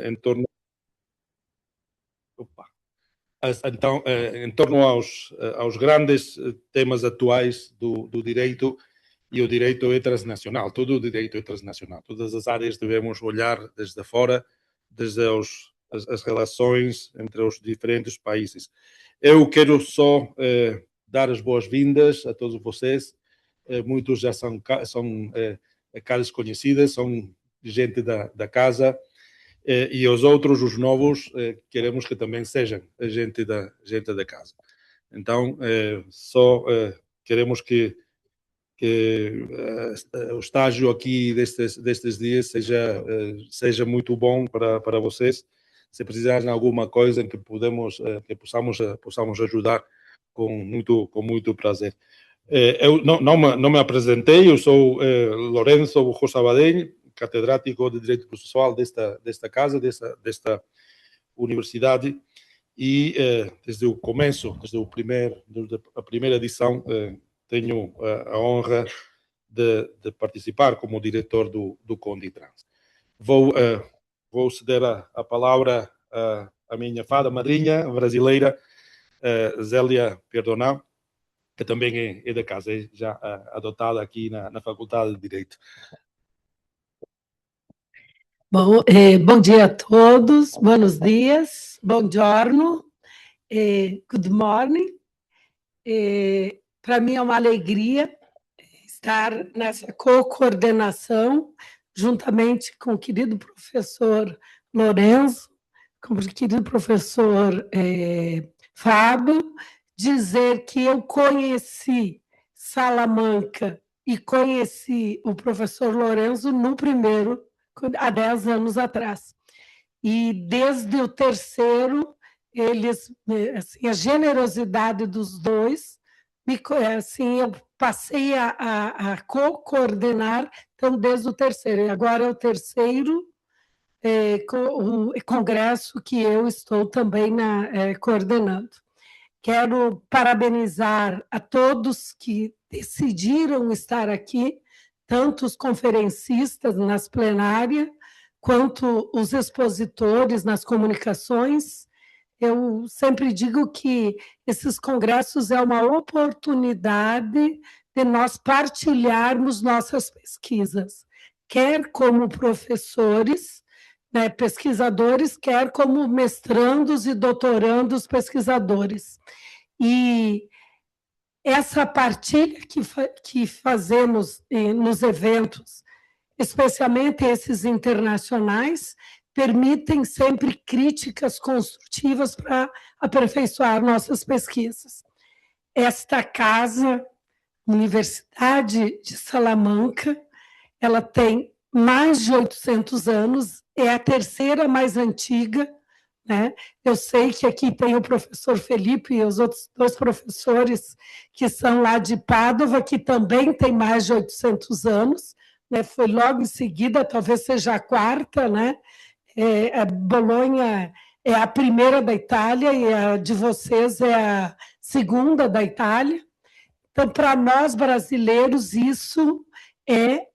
em torno, opa, então, em torno aos grandes temas atuais do direito, e o direito é transnacional, todo o direito é transnacional, todas as áreas devemos olhar desde fora, desde as relações entre os diferentes países. Eu quero só dar as boas-vindas a todos vocês, muitos já são caras conhecidas, são gente da casa, e os outros, os novos, queremos que também sejam gente da casa. Então, só queremos que o estágio aqui destes dias seja muito bom para vocês. Se precisarem de alguma coisa em que possamos ajudar, com muito prazer. Eu não me apresentei, eu sou Lourenço Sabadell, catedrático de Direito Processual desta casa, desta universidade, e desde o começo, desde a primeira edição, tenho a honra de participar como diretor do Conditrans. Vou ceder a palavra à minha fada madrinha brasileira, Zélia Perdoná, que também é da casa, é já adotada aqui na Faculdade de Direito. Bom, bom dia a todos, buenos dias, buongiorno, good morning. Para mim é uma alegria estar nessa co-coordenação, juntamente com o querido professor Lourenço, com o querido professor Fábio, dizer que eu conheci Salamanca e conheci o professor Lourenço no primeiro, há 10 anos atrás. E desde o terceiro, eles, assim, a generosidade dos dois, assim, eu passei a co-coordenar, então, desde o terceiro. E agora é o terceiro congresso que eu estou também coordenando. Quero parabenizar a todos que decidiram estar aqui, tanto os conferencistas nas plenárias, quanto os expositores nas comunicações. Eu sempre digo que esses congressos é uma oportunidade de nós partilharmos nossas pesquisas, quer como professores, né, pesquisadores, quer como mestrandos e doutorandos pesquisadores. E essa partilha que fazemos nos eventos, especialmente esses internacionais, permitem sempre críticas construtivas para aperfeiçoar nossas pesquisas. Esta casa, Universidade de Salamanca, ela tem mais de 800 anos, é a terceira mais antiga, né? Eu sei que aqui tem o professor Felipe e os outros 2 professores que são lá de Pádua, que também tem mais de 800 anos, né? Foi logo em seguida, talvez seja a quarta, né? A Bolonha é a primeira da Itália e a de vocês é a segunda da Itália. Então, para nós brasileiros, isso é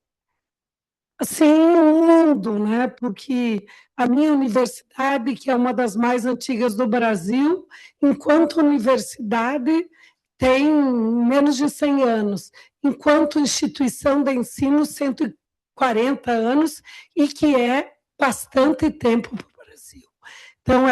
assim, um mundo, né? Porque a minha universidade, que é uma das mais antigas do Brasil, enquanto universidade, tem menos de 100 anos, enquanto instituição de ensino, 140 anos, e que é bastante tempo para o Brasil. Então,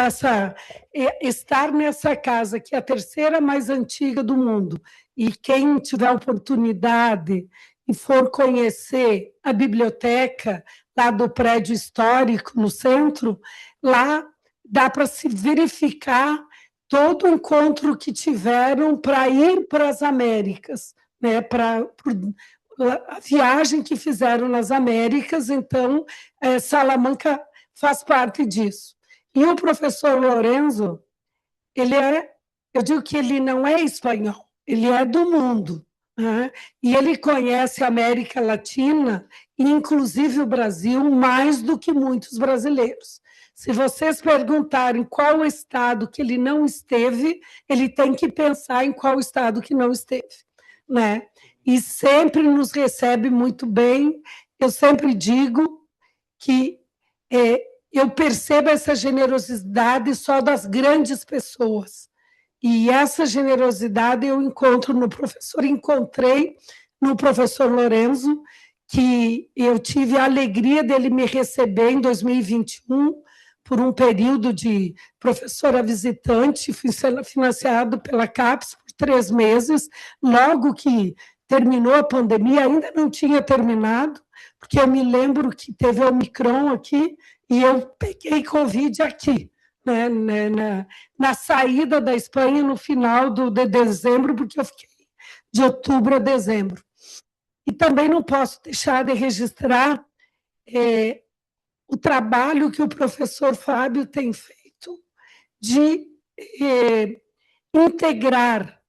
estar nessa casa, que é a terceira mais antiga do mundo, e quem tiver oportunidade e for conhecer a biblioteca lá do prédio histórico, no centro, lá dá para se verificar todo o encontro que tiveram para ir para as Américas, né? Para a viagem que fizeram nas Américas, então, Salamanca faz parte disso. E o professor Lourenço, eu digo que ele não é espanhol, ele é do mundo, né? E ele conhece a América Latina, inclusive o Brasil, mais do que muitos brasileiros. Se vocês perguntarem qual estado que ele não esteve, ele tem que pensar em qual estado que não esteve, né? E sempre nos recebe muito bem. Eu sempre digo que eu percebo essa generosidade só das grandes pessoas. E essa generosidade eu encontrei no professor Lorenzo, que eu tive a alegria dele me receber em 2021 por um período de professora visitante, financiado pela CAPES por 3 meses, logo que terminou a pandemia, ainda não tinha terminado, porque eu me lembro que teve o Omicron aqui, e eu peguei Covid aqui, né, na saída da Espanha no final de dezembro, porque eu fiquei de outubro a dezembro. E também não posso deixar de registrar o trabalho que o professor Fábio tem feito de integrar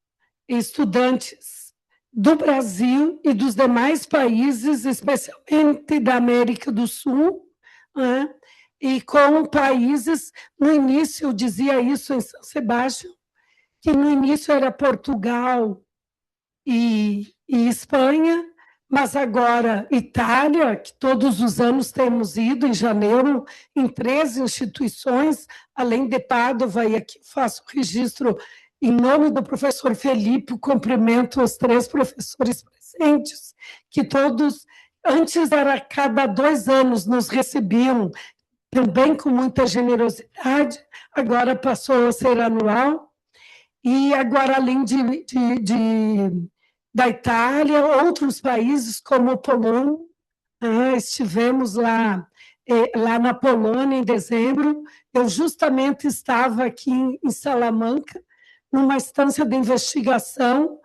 estudantes do Brasil e dos demais países, especialmente da América do Sul, né? E com países, no início eu dizia isso em São Sebastião, que no início era Portugal e Espanha, mas agora Itália, que todos os anos temos ido em janeiro em 13 instituições, além de Pádua, e aqui faço o registro em nome do professor Felipe, cumprimento os 3 professores presentes, que todos, antes era cada 2 anos, nos recebiam também com muita generosidade, agora passou a ser anual, e agora, além da Itália, outros países como Polônia, estivemos lá na Polônia em dezembro, eu justamente estava aqui em Salamanca, numa instância de investigação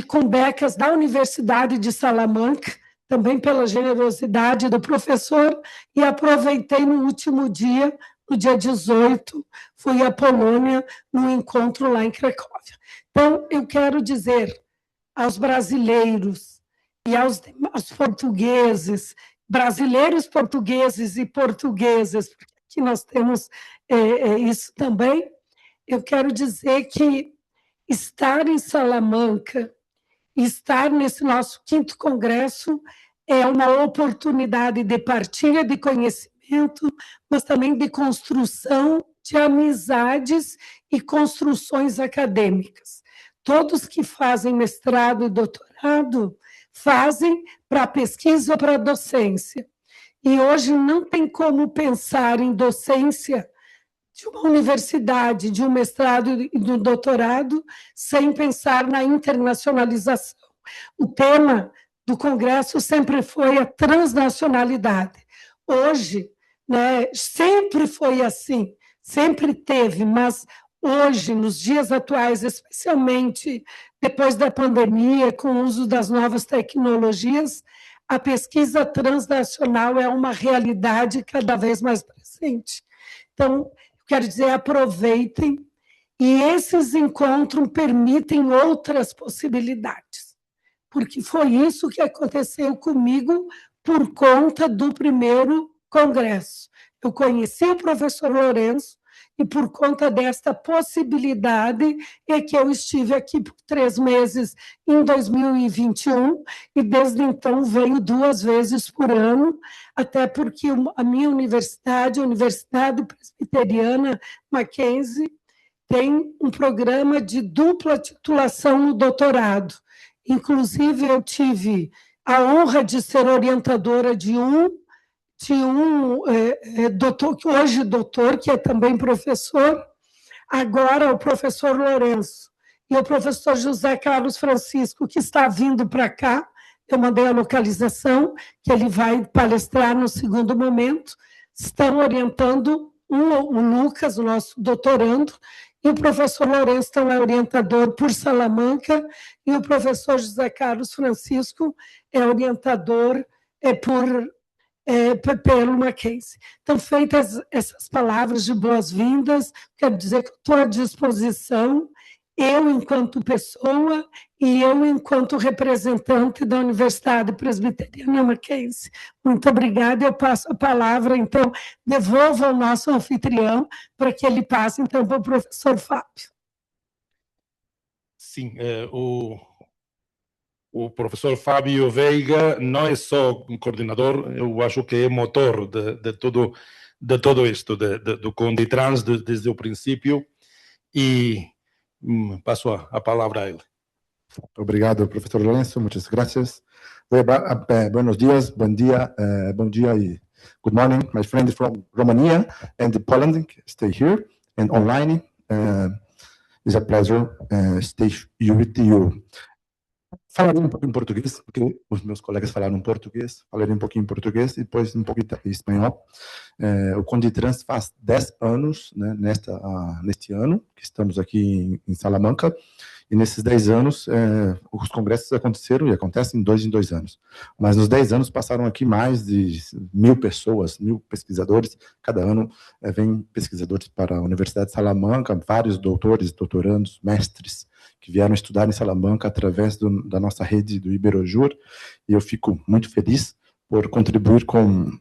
com becas da Universidade de Salamanca, também pela generosidade do professor, e aproveitei no último dia, no dia 18, fui à Polônia, no encontro lá em Cracóvia. Então, eu quero dizer aos brasileiros e aos portugueses, brasileiros, portugueses e portuguesas, porque aqui nós temos isso também, eu quero dizer que estar em Salamanca, estar nesse nosso 5º congresso é uma oportunidade de partilha de conhecimento, mas também de construção de amizades e construções acadêmicas. Todos que fazem mestrado e doutorado fazem para pesquisa ou para docência. E hoje não tem como pensar em docência de uma universidade, de um mestrado e de um doutorado, sem pensar na internacionalização. O tema do Congresso sempre foi a transnacionalidade. Hoje, né, sempre foi assim, sempre teve, mas hoje, nos dias atuais, especialmente depois da pandemia, com o uso das novas tecnologias, a pesquisa transnacional é uma realidade cada vez mais presente. Então, quero dizer, aproveitem, e esses encontros permitem outras possibilidades, porque foi isso que aconteceu comigo por conta do primeiro congresso. Eu conheci o professor Lourenço, e por conta desta possibilidade é que eu estive aqui por 3 meses em 2021, e desde então venho 2 vezes por ano, até porque a minha universidade, a Universidade Presbiteriana Mackenzie, tem um programa de dupla titulação no doutorado. Inclusive, eu tive a honra de ser orientadora de um doutor, que hoje doutor, que é também professor, agora o professor Lourenço, e o professor José Carlos Francisco, que está vindo para cá, eu mandei a localização, que ele vai palestrar no segundo momento, estão orientando o Lucas, o nosso doutorando, e o professor Lourenço então, é orientador por Salamanca, e o professor José Carlos Francisco é orientador pelo Mackenzie. Então, feitas essas palavras de boas-vindas, quero dizer que estou à disposição, eu enquanto pessoa e eu enquanto representante da Universidade Presbiteriana Mackenzie. Muito obrigada, eu passo a palavra, então, devolvo ao nosso anfitrião para que ele passe, então, para o professor Fábio. Sim, o professor Fábio Veiga não é só um coordenador, eu acho que é motor de todo isto, do Conditrans desde o princípio, e passo a palavra a ele. Obrigado, professor Lourenço, muchas gracias. Buenos días, buen día y good morning, my friend from Romania and Poland, stay here and online. It's a pleasure stay with you. Falarei um pouco em português, porque os meus colegas falaram português, falarei um pouquinho em português e depois um pouquinho em espanhol. O Conditrans faz 10 anos, né, neste ano, que estamos aqui em Salamanca, e nesses 10 anos, os congressos aconteceram e acontecem em 2 anos. Mas nos 10 anos passaram aqui mais de 1.000 pessoas, 1.000 pesquisadores. Cada ano vêm pesquisadores para a Universidade de Salamanca, vários doutores, doutorandos, mestres, que vieram estudar em Salamanca através da nossa rede do Iberojur. E eu fico muito feliz por contribuir com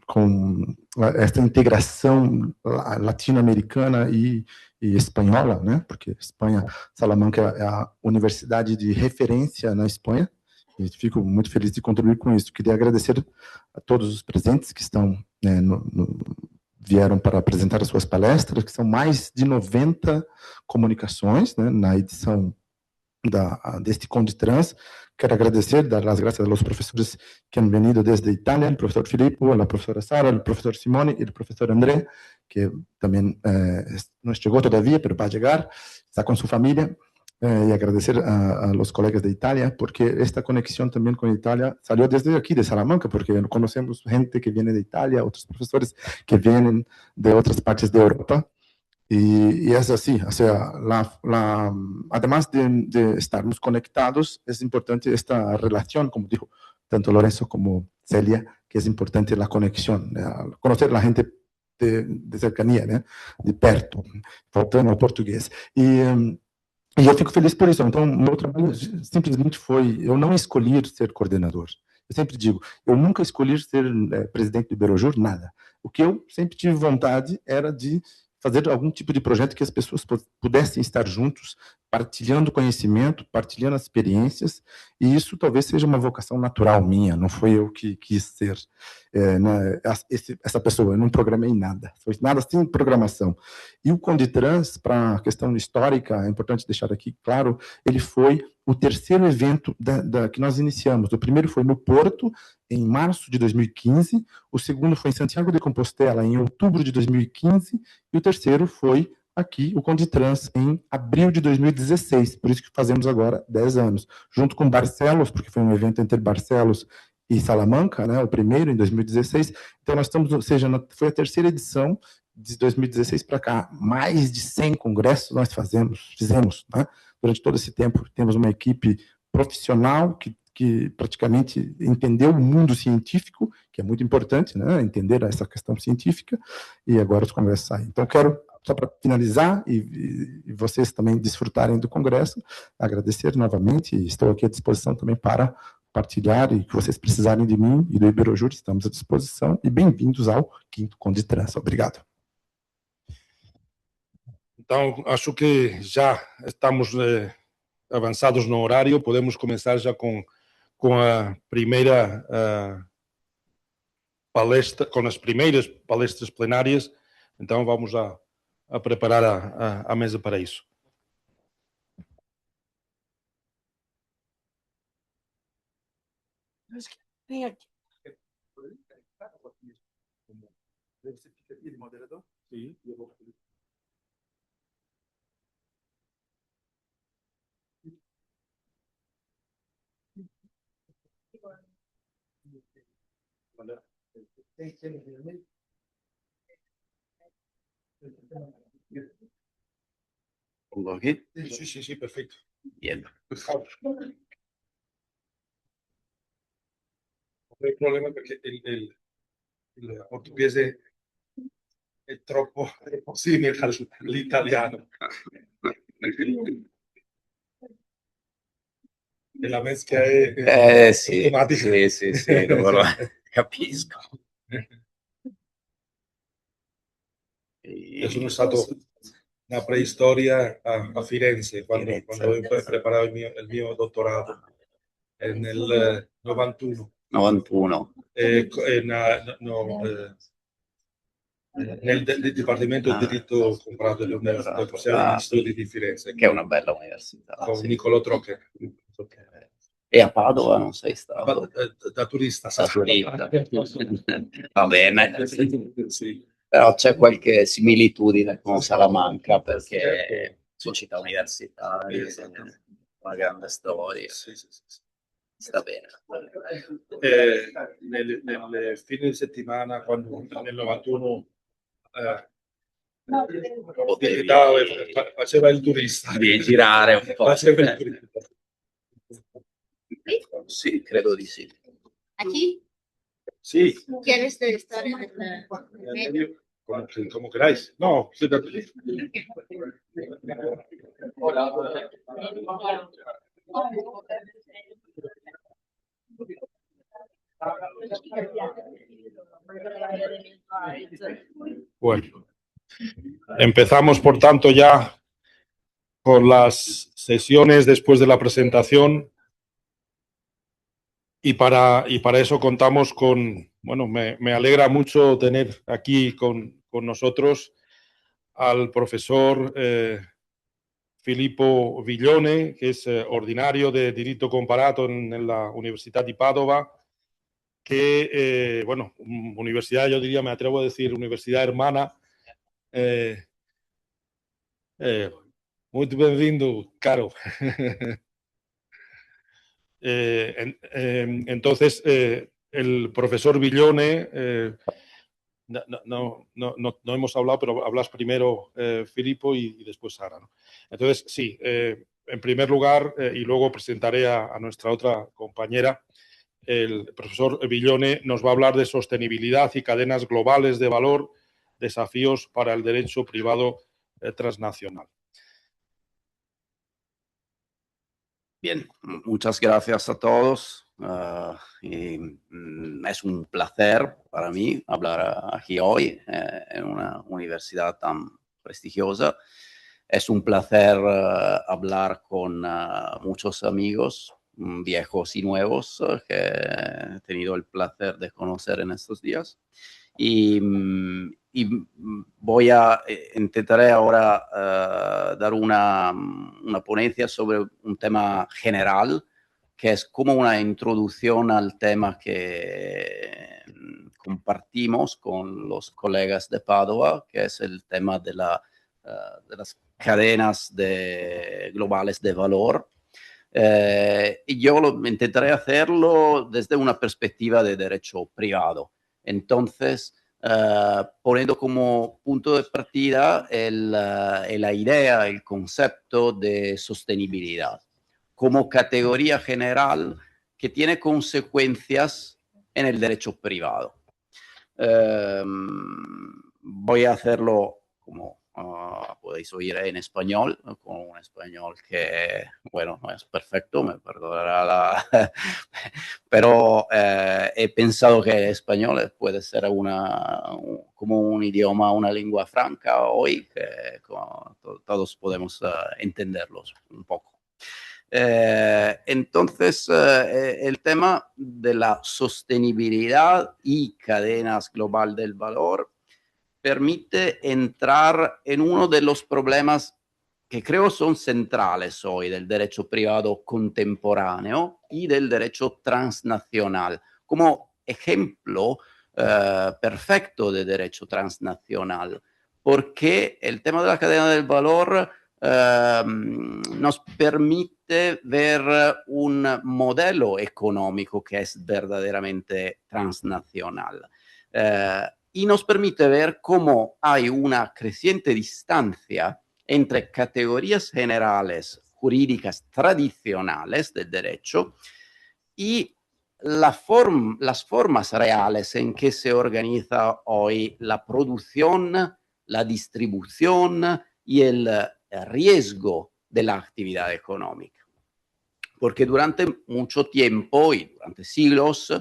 esta integração latino-americana e espanhola, né? Porque Espanha, Salamanca é a universidade de referência na Espanha, e fico muito feliz de contribuir com isso. Queria agradecer a todos os presentes que estão vieram para apresentar as suas palestras, que são mais de 90 comunicações, né, na edição deste Conditrans. Quero agradecer, dar as graças aos professores que han venido desde Itália, o professor Filippo, a professora Sara, o professor Simone e o professor André, que também não chegou todavia, mas vai chegar, está com sua família. E agradecer a los colegas de Itália, porque esta conexão também com a Itália saiu desde aqui, de Salamanca, porque conhecemos gente que vem de Itália, outros professores que vêm de outras partes da Europa. Y es así, o sea, además de estarmos conectados, es importante esta relación, como dijo tanto Lorenzo como Celia, que es importante la conexión, conocer a la gente de cercanía, né? De perto, voltando ao português. E eu fico feliz por isso. Então, meu trabalho simplesmente foi, eu não escolhi ser coordenador. Eu sempre digo, eu nunca escolhi ser presidente do Iberojur, nada. O que eu sempre tive vontade era de fazer algum tipo de projeto que as pessoas pudessem estar juntos, partilhando conhecimento, partilhando as experiências, e isso talvez seja uma vocação natural minha, não foi eu que quis ser essa pessoa, eu não programei nada, foi nada sem programação. E o Conditrans, para a questão histórica, é importante deixar aqui claro, ele foi o terceiro evento que nós iniciamos. O primeiro foi no Porto, em março de 2015, o segundo foi em Santiago de Compostela, em outubro de 2015, e o terceiro foi aqui, o Conditrans, em abril de 2016, por isso que fazemos agora 10 anos, junto com Barcelos, porque foi um evento entre Barcelos e Salamanca, né, o primeiro, em 2016, então nós estamos, ou seja, foi a terceira edição, de 2016 para cá, mais de 100 congressos nós fizemos, né? Durante todo esse tempo, temos uma equipe profissional que praticamente entendeu o mundo científico, que é muito importante, né? Entender essa questão científica, e agora os congressos saem. Então, quero, só para finalizar, e vocês também desfrutarem do congresso, agradecer novamente, e estou aqui à disposição também para partilhar, e que vocês precisarem de mim e do Iberojur, estamos à disposição, e bem-vindos ao 5º Conditrans. Obrigado. Então, acho que já estamos avançados no horário, podemos começar já com a primeira palestra, com as primeiras palestras plenárias. Então, vamos a preparar a mesa para isso. Acho que tem aqui. Você fica aqui de moderador? Sim, eu vou. ¿Login? Sí, perfecto. Bien. No hay problema porque el portugués è troppo simile all'italiano. E la mezcla è Sì, automatica. sì, lo capisco. Io sono stato nella preistoria a Firenze quando ho preparato il mio dottorato. nel 91. 91. Nel Dipartimento di diritto comparato dell'Università di Studi di Firenze. Che è una bella università. Con Sì. Niccolò Trocche. E a Padova non sei stato? Da turista. Da turista. Va bene. Sì. Però c'è qualche similitudine con Salamanca perché sono città universitarie, una grande storia. Sì. Sta bene. Nelle fine di settimana, quando nel 91 faceva il turista. Di girare un po'. Faceva il turista. Sì, credo di sì. ¿Aquí? Sí. ¿Quieres estar en el medio? Como queráis. No, siéntate. Bueno, empezamos por tanto ya con las sesiones después de la presentación y para eso contamos con, bueno, me alegra mucho tener aquí con nosotros al profesor Filippo Villone, que es ordinario de Diritto Comparato en la Universidad di Padova, que, bueno, universidad, yo diría, me atrevo a decir, universidad hermana. Muy bienvenido, caro. Entonces, el profesor Villone, no hemos hablado, pero hablas primero, Filippo, y después Sara, ¿no? Entonces, sí, en primer lugar, y luego presentaré a nuestra otra compañera, el profesor Villone nos va a hablar de sostenibilidad y cadenas globales de valor, desafíos para el derecho privado transnacional. Bien, muchas gracias a todos. Es un placer para mí hablar aquí hoy en una universidad tan prestigiosa. Es un placer hablar con muchos amigos, viejos y nuevos, que he tenido el placer de conocer en estos días. Y intentaré ahora dar una ponencia sobre un tema general, que es como una introducción al tema que compartimos con los colegas de Padova, que es el tema de las cadenas globales de valor. Y yo intentaré hacerlo desde una perspectiva de derecho privado. Entonces, poniendo como punto de partida la idea, el concepto de sostenibilidad como categoría general que tiene consecuencias en el derecho privado. Voy a hacerlo como podéis oír en español, con un español que, bueno, no es perfecto, me perdonará pero he pensado que el español puede ser como un idioma, una lengua franca hoy, que todos podemos entenderlos un poco. Entonces, el tema de la sostenibilidad y cadenas global del valor permite entrar en uno de los problemas que creo son centrales hoy del derecho privado contemporáneo y del derecho transnacional, como ejemplo perfecto de derecho transnacional, porque el tema de la cadena del valor nos permite ver un modelo económico que es verdaderamente transnacional. Y nos permite ver cómo hay una creciente distancia entre categorías generales jurídicas tradicionales del derecho y las formas reales en que se organiza hoy la producción, la distribución y el riesgo de la actividad económica. Porque durante mucho tiempo y durante siglos,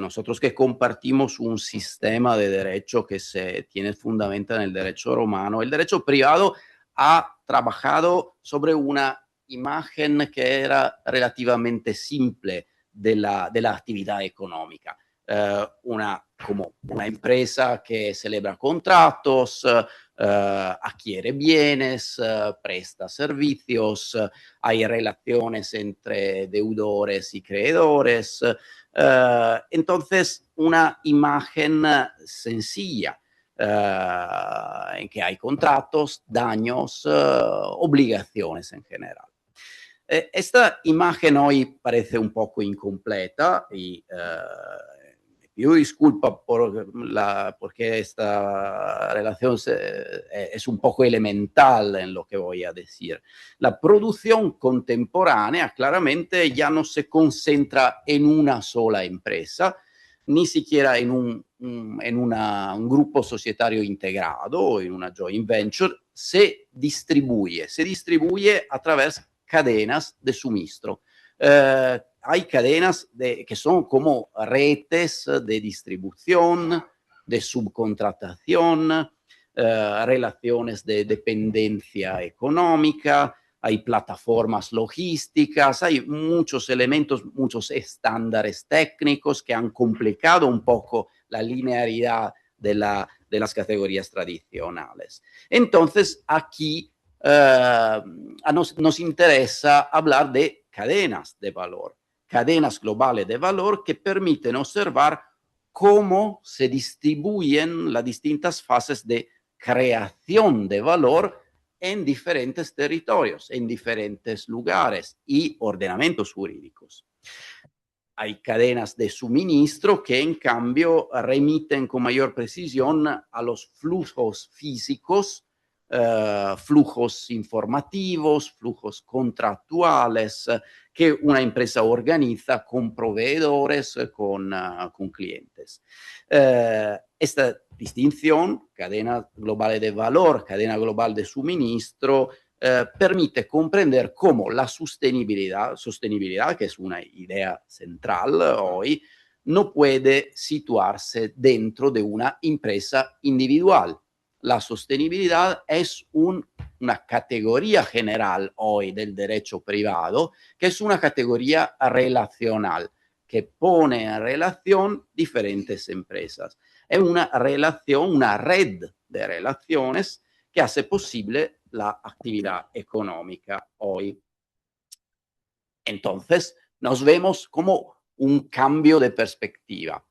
nosotros que compartimos un sistema de derecho que se tiene fundamento en el derecho romano, el derecho privado ha trabajado sobre una imagen que era relativamente simple de la actividad económica. Como una empresa que celebra contratos, adquiere bienes, presta servicios, hay relaciones entre deudores y creedores. Entonces, una imagen sencilla en que hay contratos, daños, obligaciones en general. Esta imagen hoy parece un poco incompleta y yo disculpo porque esta relación es un poco elemental en lo que voy a decir. La producción contemporánea claramente ya no se concentra en una sola empresa, ni siquiera en un grupo societario integrado o en una joint venture. Se distribuye a través de cadenas de suministro. Hay cadenas que son como redes de distribución, de subcontratación, relaciones de dependencia económica, hay plataformas logísticas, hay muchos elementos, muchos estándares técnicos que han complicado un poco la linearidad de las categorías tradicionales. Entonces, aquí nos interesa hablar de cadenas de valor, cadenas globales de valor que permiten observar cómo se distribuyen las distintas fases de creación de valor en diferentes territorios, en diferentes lugares y ordenamientos jurídicos. Hay cadenas de suministro que en cambio remiten con mayor precisión a los flujos físicos, flujos informativos, flujos contractuales que una empresa organiza con proveedores, con clientes. Esta distinción, cadena global de valor, cadena global de suministro, permite comprender cómo la sostenibilidad, que es una idea central hoy, no puede situarse dentro de una empresa individual. La sostenibilidad es una categoría general hoy del derecho privado, que es una categoría relacional, que pone en relación diferentes empresas. Es una relación, una red de relaciones que hace posible la actividad económica hoy. Entonces, nos vemos como un cambio de perspectiva.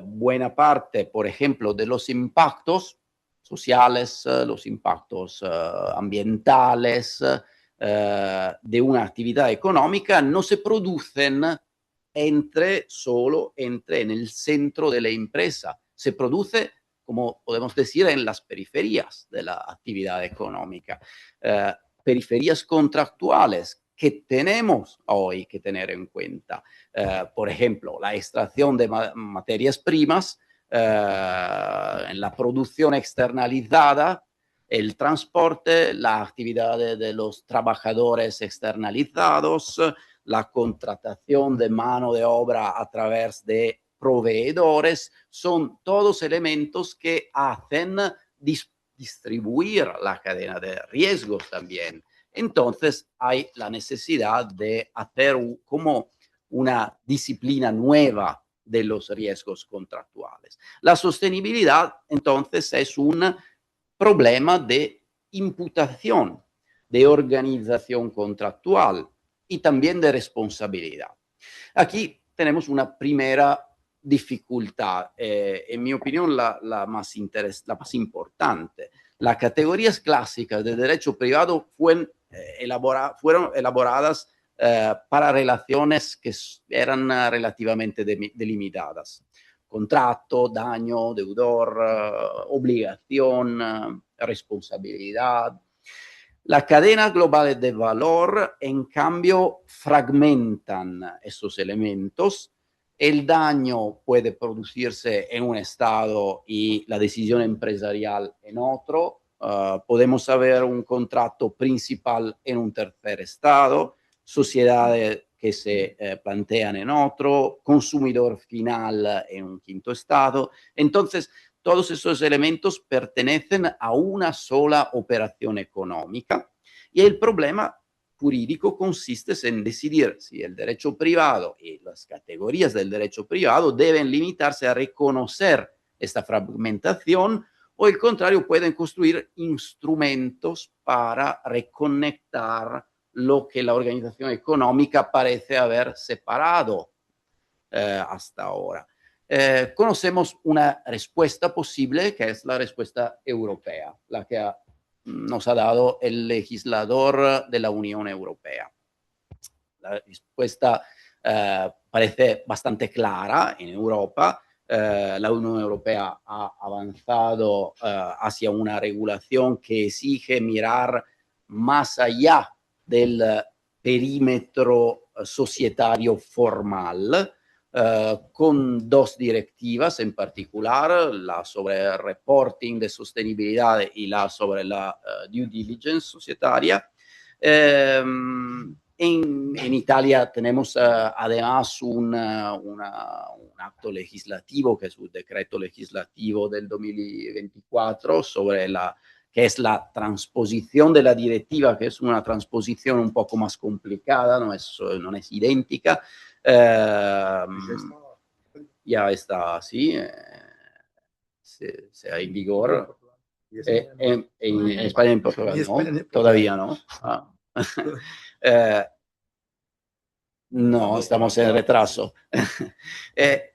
Buena parte, por ejemplo, de los impactos sociales, los impactos ambientales de una actividad económica no se producen solo en el centro de la empresa. Se produce, como podemos decir, en las periferias de la actividad económica. Periferias contractuales que tenemos hoy que tener en cuenta. Por ejemplo, la extracción de materias primas, en la producción externalizada, el transporte, la actividad de los trabajadores externalizados, la contratación de mano de obra a través de proveedores, son todos elementos que hacen distribuir la cadena de riesgos también. Entonces hay la necesidad de hacer como una disciplina nueva de los riesgos contractuales. La sostenibilidad, entonces, es un problema de imputación, de organización contractual y también de responsabilidad. Aquí tenemos una primera dificultad, en mi opinión la más importante. Las categorías clásicas de derecho privado fueron elaboradas para relaciones que eran relativamente delimitadas. Contrato, daño, deudor, obligación, responsabilidad. Las cadenas globales de valor, en cambio, fragmentan esos elementos. El daño puede producirse en un estado y la decisión empresarial en otro. Podemos haber un contrato principal en un tercer estado, sociedades que se plantean en otro, consumidor final en un quinto estado. Entonces, todos esos elementos pertenecen a una sola operación económica y el problema jurídico consiste en decidir si el derecho privado y las categorías del derecho privado deben limitarse a reconocer esta fragmentación o, al contrario, pueden construir instrumentos para reconectar lo que la organización económica parece haber separado hasta ahora. Conocemos una respuesta posible, que es la respuesta europea, la que nos ha dado el legislador de la Unión Europea. La respuesta parece bastante clara en Europa. La Unión Europea ha avanzado hacia una regulación que exige mirar más allá del perímetro societario formal, con dos directivas en particular, la sobre el reporting de sostenibilidad y la sobre la due diligence societaria. En Italia tenemos además un acto legislativo, que es un decreto legislativo del 2024, sobre que es la transposición de la directiva, que es una transposición un poco más complicada, no es idéntica. Ya está así, se ha en vigor. En España y en Portugal, ¿no? Todavía no. No, estamos en retraso.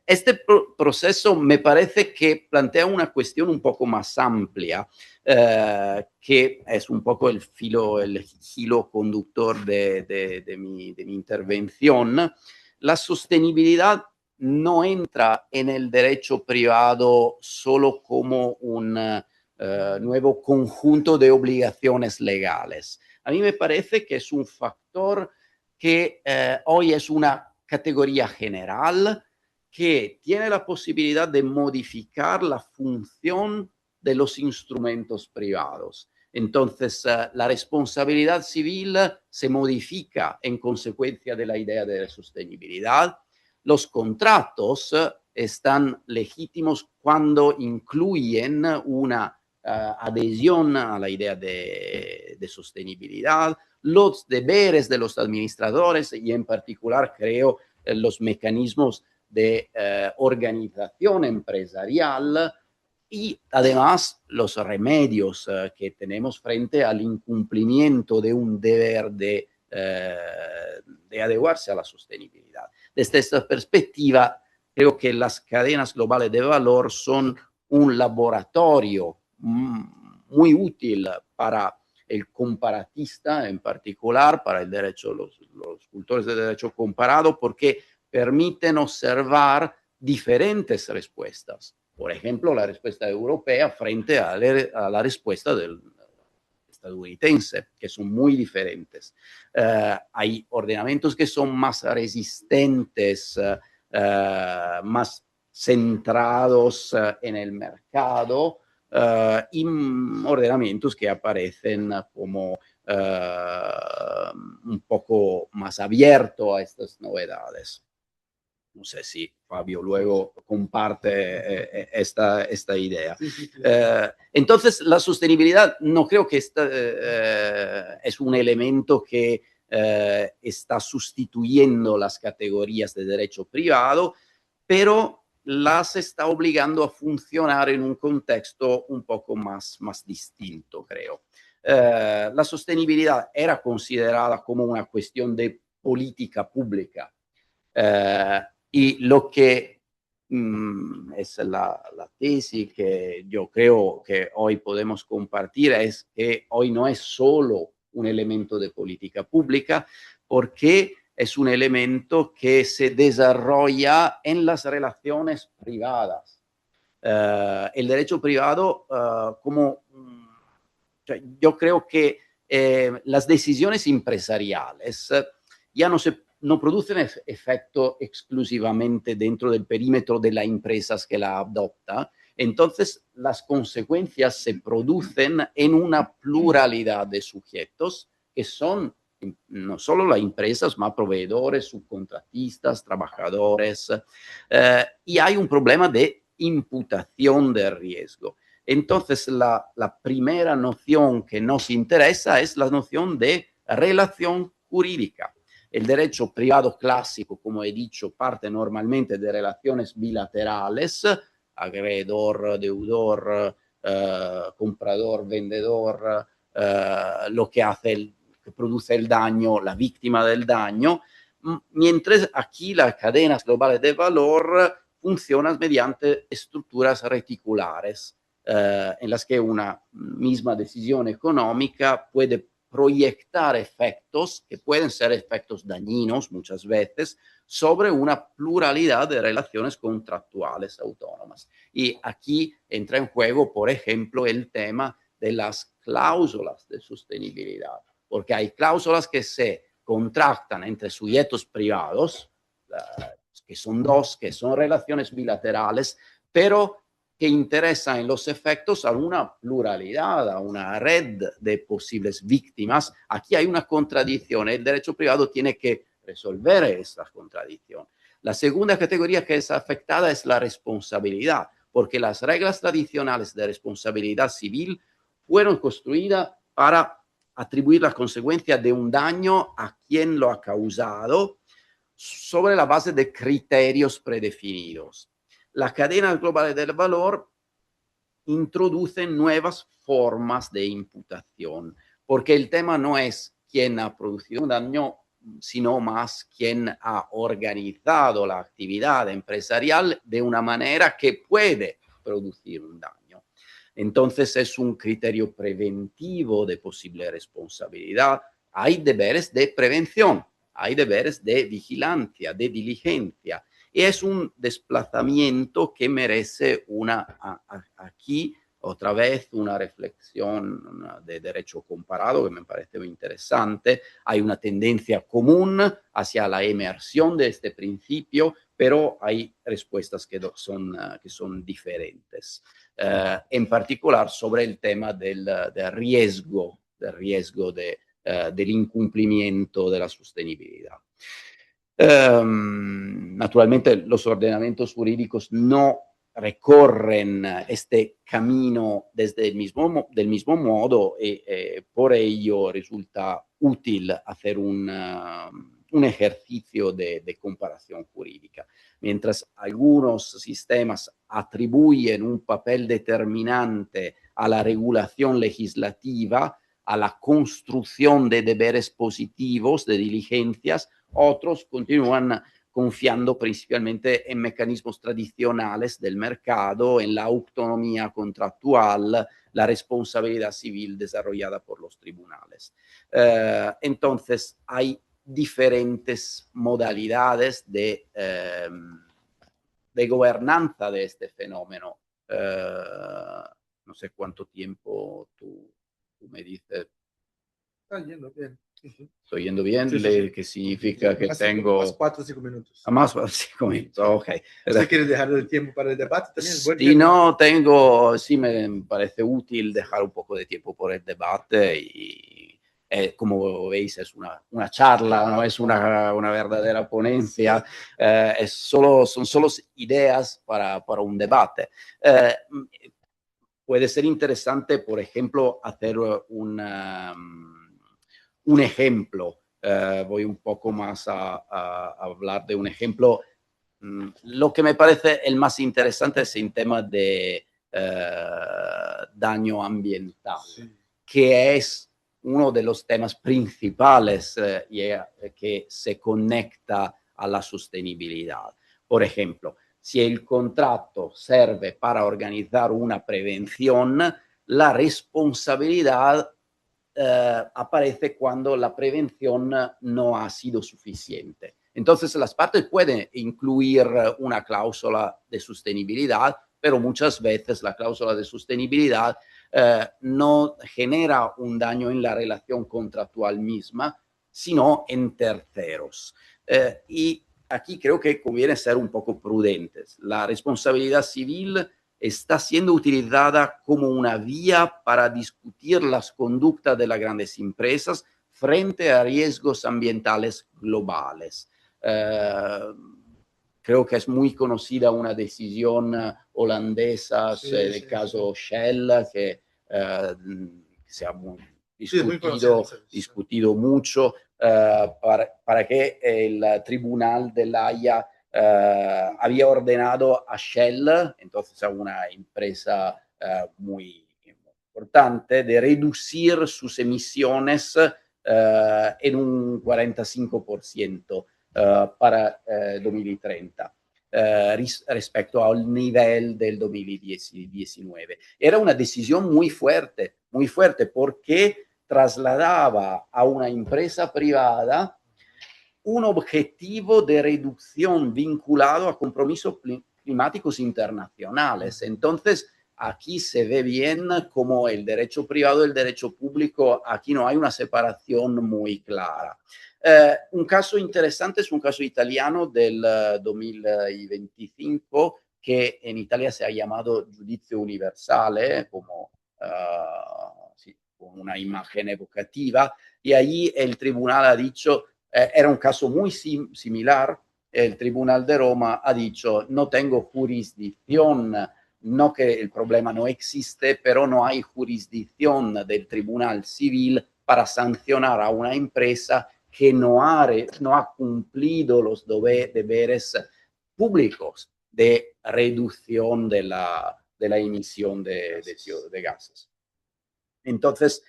Este proceso me parece que plantea una cuestión un poco más amplia, que es un poco el hilo conductor de mi intervención. La sostenibilidad no entra en el derecho privado solo como un nuevo conjunto de obligaciones legales. A mí me parece que es un factor que hoy es una categoría general que tiene la posibilidad de modificar la función de los instrumentos privados. Entonces, la responsabilidad civil se modifica en consecuencia de la idea de sostenibilidad. Los contratos están legítimos cuando incluyen una adhesión a la idea de sostenibilidad. Los deberes de los administradores y en particular creo los mecanismos de organización empresarial y además los remedios que tenemos frente al incumplimiento de un deber de adecuarse a la sostenibilidad. Desde esta perspectiva, creo que las cadenas globales de valor son un laboratorio muy útil para el comparatista, en particular para el derecho, los cultores de derecho comparado, porque permiten observar diferentes respuestas. Por ejemplo, la respuesta europea frente a la respuesta del estadounidense, que son muy diferentes. Hay ordenamientos que son más resistentes, más centrados en el mercado, y ordenamientos que aparecen como un poco más abierto a estas novedades. No sé si Fabio luego comparte esta idea. Entonces, la sostenibilidad no creo que es un elemento que está sustituyendo las categorías de derecho privado, pero las está obligando a funcionar en un contexto un poco más distinto, creo. La sostenibilidad era considerada como una cuestión de política pública, y lo que es la tesis que yo creo que hoy podemos compartir es que hoy no es solo un elemento de política pública, porque es un elemento que se desarrolla en las relaciones privadas. El derecho privado, yo creo que las decisiones empresariales ya no producen efecto exclusivamente dentro del perímetro de las empresas que la adoptan. Entonces, las consecuencias se producen en una pluralidad de sujetos que son no solo las empresas, más proveedores, subcontratistas, trabajadores, y hay un problema de imputación de riesgo. Entonces, la primera noción que nos interesa es la noción de relación jurídica. El derecho privado clásico, como he dicho, parte normalmente de relaciones bilaterales, acreedor, deudor, comprador, vendedor, lo que hace que produce el daño, la víctima del daño, mientras aquí las cadenas globales de valor funcionan mediante estructuras reticulares, en las que una misma decisión económica puede proyectar efectos, que pueden ser efectos dañinos muchas veces, sobre una pluralidad de relaciones contractuales autónomas. Y aquí entra en juego, por ejemplo, el tema de las cláusulas de sostenibilidad, porque hay cláusulas que se contractan entre sujetos privados, que son dos, que son relaciones bilaterales, pero que interesan en los efectos a una pluralidad, a una red de posibles víctimas. Aquí hay una contradicción. El derecho privado tiene que resolver esa contradicción. La segunda categoría que es afectada es la responsabilidad, porque las reglas tradicionales de responsabilidad civil fueron construidas para atribuir la consecuencia de un daño a quien lo ha causado sobre la base de criterios predefinidos. Las cadenas globales del valor introducen nuevas formas de imputación, porque el tema no es quién ha producido un daño, sino más quién ha organizado la actividad empresarial de una manera que puede producir un daño. Entonces es un criterio preventivo de posible responsabilidad. Hay deberes de prevención, hay deberes de vigilancia, de diligencia. Y es un desplazamiento que merece aquí otra vez una reflexión de derecho comparado que me parece muy interesante. Hay una tendencia común hacia la emersión de este principio, pero hay respuestas que son diferentes. En particular sobre el tema del riesgo del incumplimiento de la sostenibilidad. Naturalmente los ordenamientos jurídicos no recorren este camino desde del mismo modo y por ello resulta útil hacer un ejercicio de comparación jurídica. Mientras algunos sistemas atribuyen un papel determinante a la regulación legislativa, a la construcción de deberes positivos, de diligencias, otros continúan confiando principalmente en mecanismos tradicionales del mercado, en la autonomía contractual, la responsabilidad civil desarrollada por los tribunales. Entonces, hay diferentes modalidades de gobernanza de este fenómeno. No sé cuánto tiempo tú me dices. Está yendo bien. Sí. ¿Estoy yendo bien? Sí. ¿Qué significa que tengo? Más 4 o 5 minutos. Más 5 minutos, ok. ¿Usted quiere dejar el tiempo para el debate también? Si no tengo, sí me parece útil dejar un poco de tiempo por el debate y como veis es una charla, no es una verdadera ponencia, son solo ideas para un debate. Puede ser interesante, por ejemplo, hacer un ejemplo. Voy un poco más a hablar de un ejemplo. Lo que me parece el más interesante es el tema de daño ambiental, sí, que es uno de los temas principales que se conecta a la sostenibilidad. Por ejemplo, si el contrato sirve para organizar una prevención, la responsabilidad aparece cuando la prevención no ha sido suficiente. Entonces, las partes pueden incluir una cláusula de sostenibilidad, pero muchas veces la cláusula de sostenibilidad no genera un daño en la relación contractual misma, sino en terceros. Y aquí creo que conviene ser un poco prudentes. La responsabilidad civil está siendo utilizada como una vía para discutir las conductas de las grandes empresas frente a riesgos ambientales globales. Creo que es muy conocida una decisión holandesa del caso Shell, que discutido mucho para que el Tribunal de La Haya había ordenado a Shell, entonces a una empresa muy importante, de reducir sus emisiones en un 45% para 2030. Rispetto al nivel del 2019. Era una decisión muy fuerte porque trasladaba a una empresa privada un objetivo de reducción vinculado a compromisos climáticos internacionales. Entonces, aquí se ve bien como el derecho privado y el derecho público, aquí no hay una separación muy clara. Un caso interesante es un caso italiano del 2025 que en Italia se ha llamado Giudizio Universale, como sí, con una imagen evocativa, y allí el tribunal ha dicho, era un caso muy similar, el Tribunal de Roma ha dicho, no tengo jurisdicción, no que el problema no existe, pero no hay jurisdicción del Tribunal Civil para sancionar a una empresa que no ha cumplido los deberes públicos de reducción de la emisión de gases. Entonces,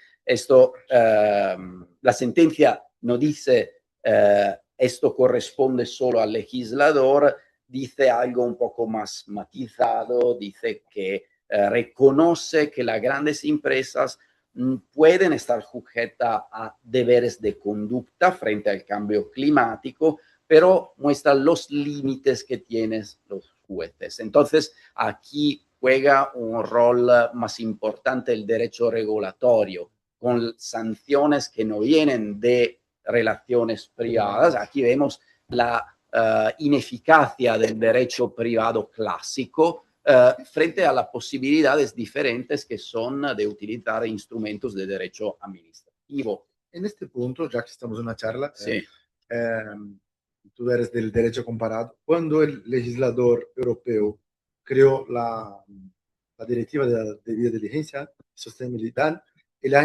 la sentencia no dice esto corresponde solo al legislador, dice algo un poco más matizado, dice que reconoce que las grandes empresas pueden estar sujetas a deberes de conducta frente al cambio climático, pero muestra los límites que tienen los jueces. Entonces, aquí juega un rol más importante el derecho regulatorio, con sanciones que no vienen de relaciones privadas. Aquí vemos la ineficacia del derecho privado clásico frente a las posibilidades diferentes que son de utilizar instrumentos de derecho administrativo. En este punto, ya que estamos en una charla, Sí. tú eres del derecho comparado. Cuando el legislador europeo creó la directiva de debida diligencia, sostenibilidad,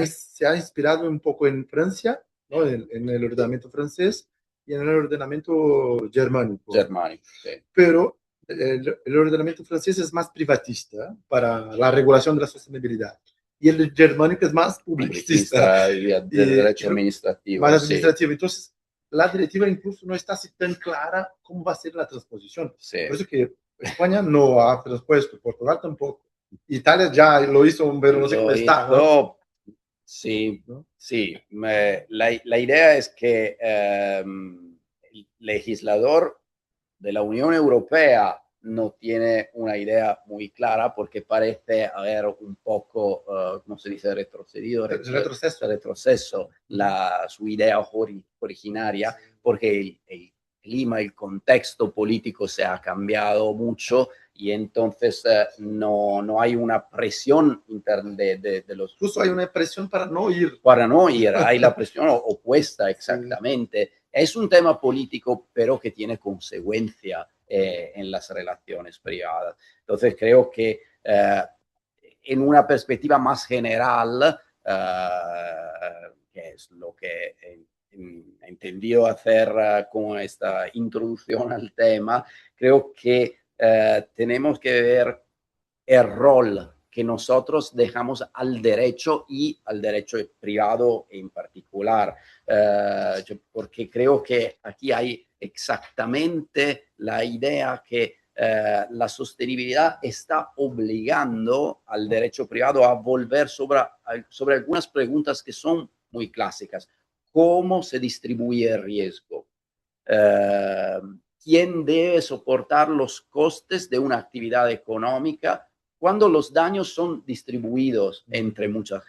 se ha inspirado un poco en Francia, ¿no? En el ordenamiento francés y en el ordenamiento germánico. Sí. Pero el ordenamiento francés es más privatista para la regulación de la sostenibilidad y el germánico es más publicista. Del derecho administrativo. Más administrativo. Sí. Entonces, la directiva incluso no está así tan clara cómo va a ser la transposición. Sí. Por eso que España no ha transpuesto, Portugal tampoco. Italia ya lo hizo, pero no sé cómo está, ¿no? Sí, ¿no? sí. La idea es que el legislador de la Unión Europea no tiene una idea muy clara porque parece haber un poco, ¿cómo se dice? Retroceso su idea originaria, porque el clima, el contexto político se ha cambiado mucho y entonces no hay una presión interna de los... Incluso hay una presión para no ir. Para no ir, hay la presión opuesta exactamente. Sí. Es un tema político, pero que tiene consecuencia en las relaciones privadas. Entonces creo que en una perspectiva más general, que es lo que he entendido hacer con esta introducción al tema, creo que tenemos que ver el rol que nosotros dejamos al derecho y al derecho privado en particular, porque creo que aquí hay exactamente la idea que la sostenibilidad está obligando al derecho privado a volver sobre algunas preguntas que son muy clásicas. ¿Cómo se distribuye el riesgo? ¿Quién debe soportar los costes de una actividad económica cuando los daños son distribuidos entre muchas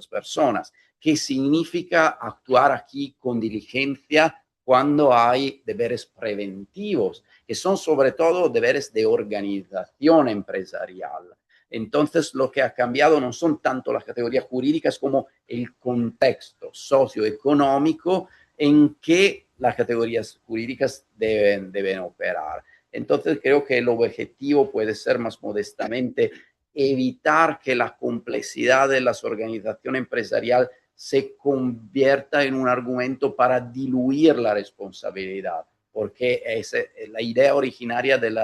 personas? ¿Qué significa actuar aquí con diligencia cuando hay deberes preventivos, que son sobre todo deberes de organización empresarial? Entonces, lo que ha cambiado no son tanto las categorías jurídicas como el contexto socioeconómico en que las categorías jurídicas deben operar. Entonces, creo que el objetivo puede ser más modestamente evitar que la complejidad de las organizaciones empresariales se convierta en un argumento para diluir la responsabilidad, porque la idea originaria del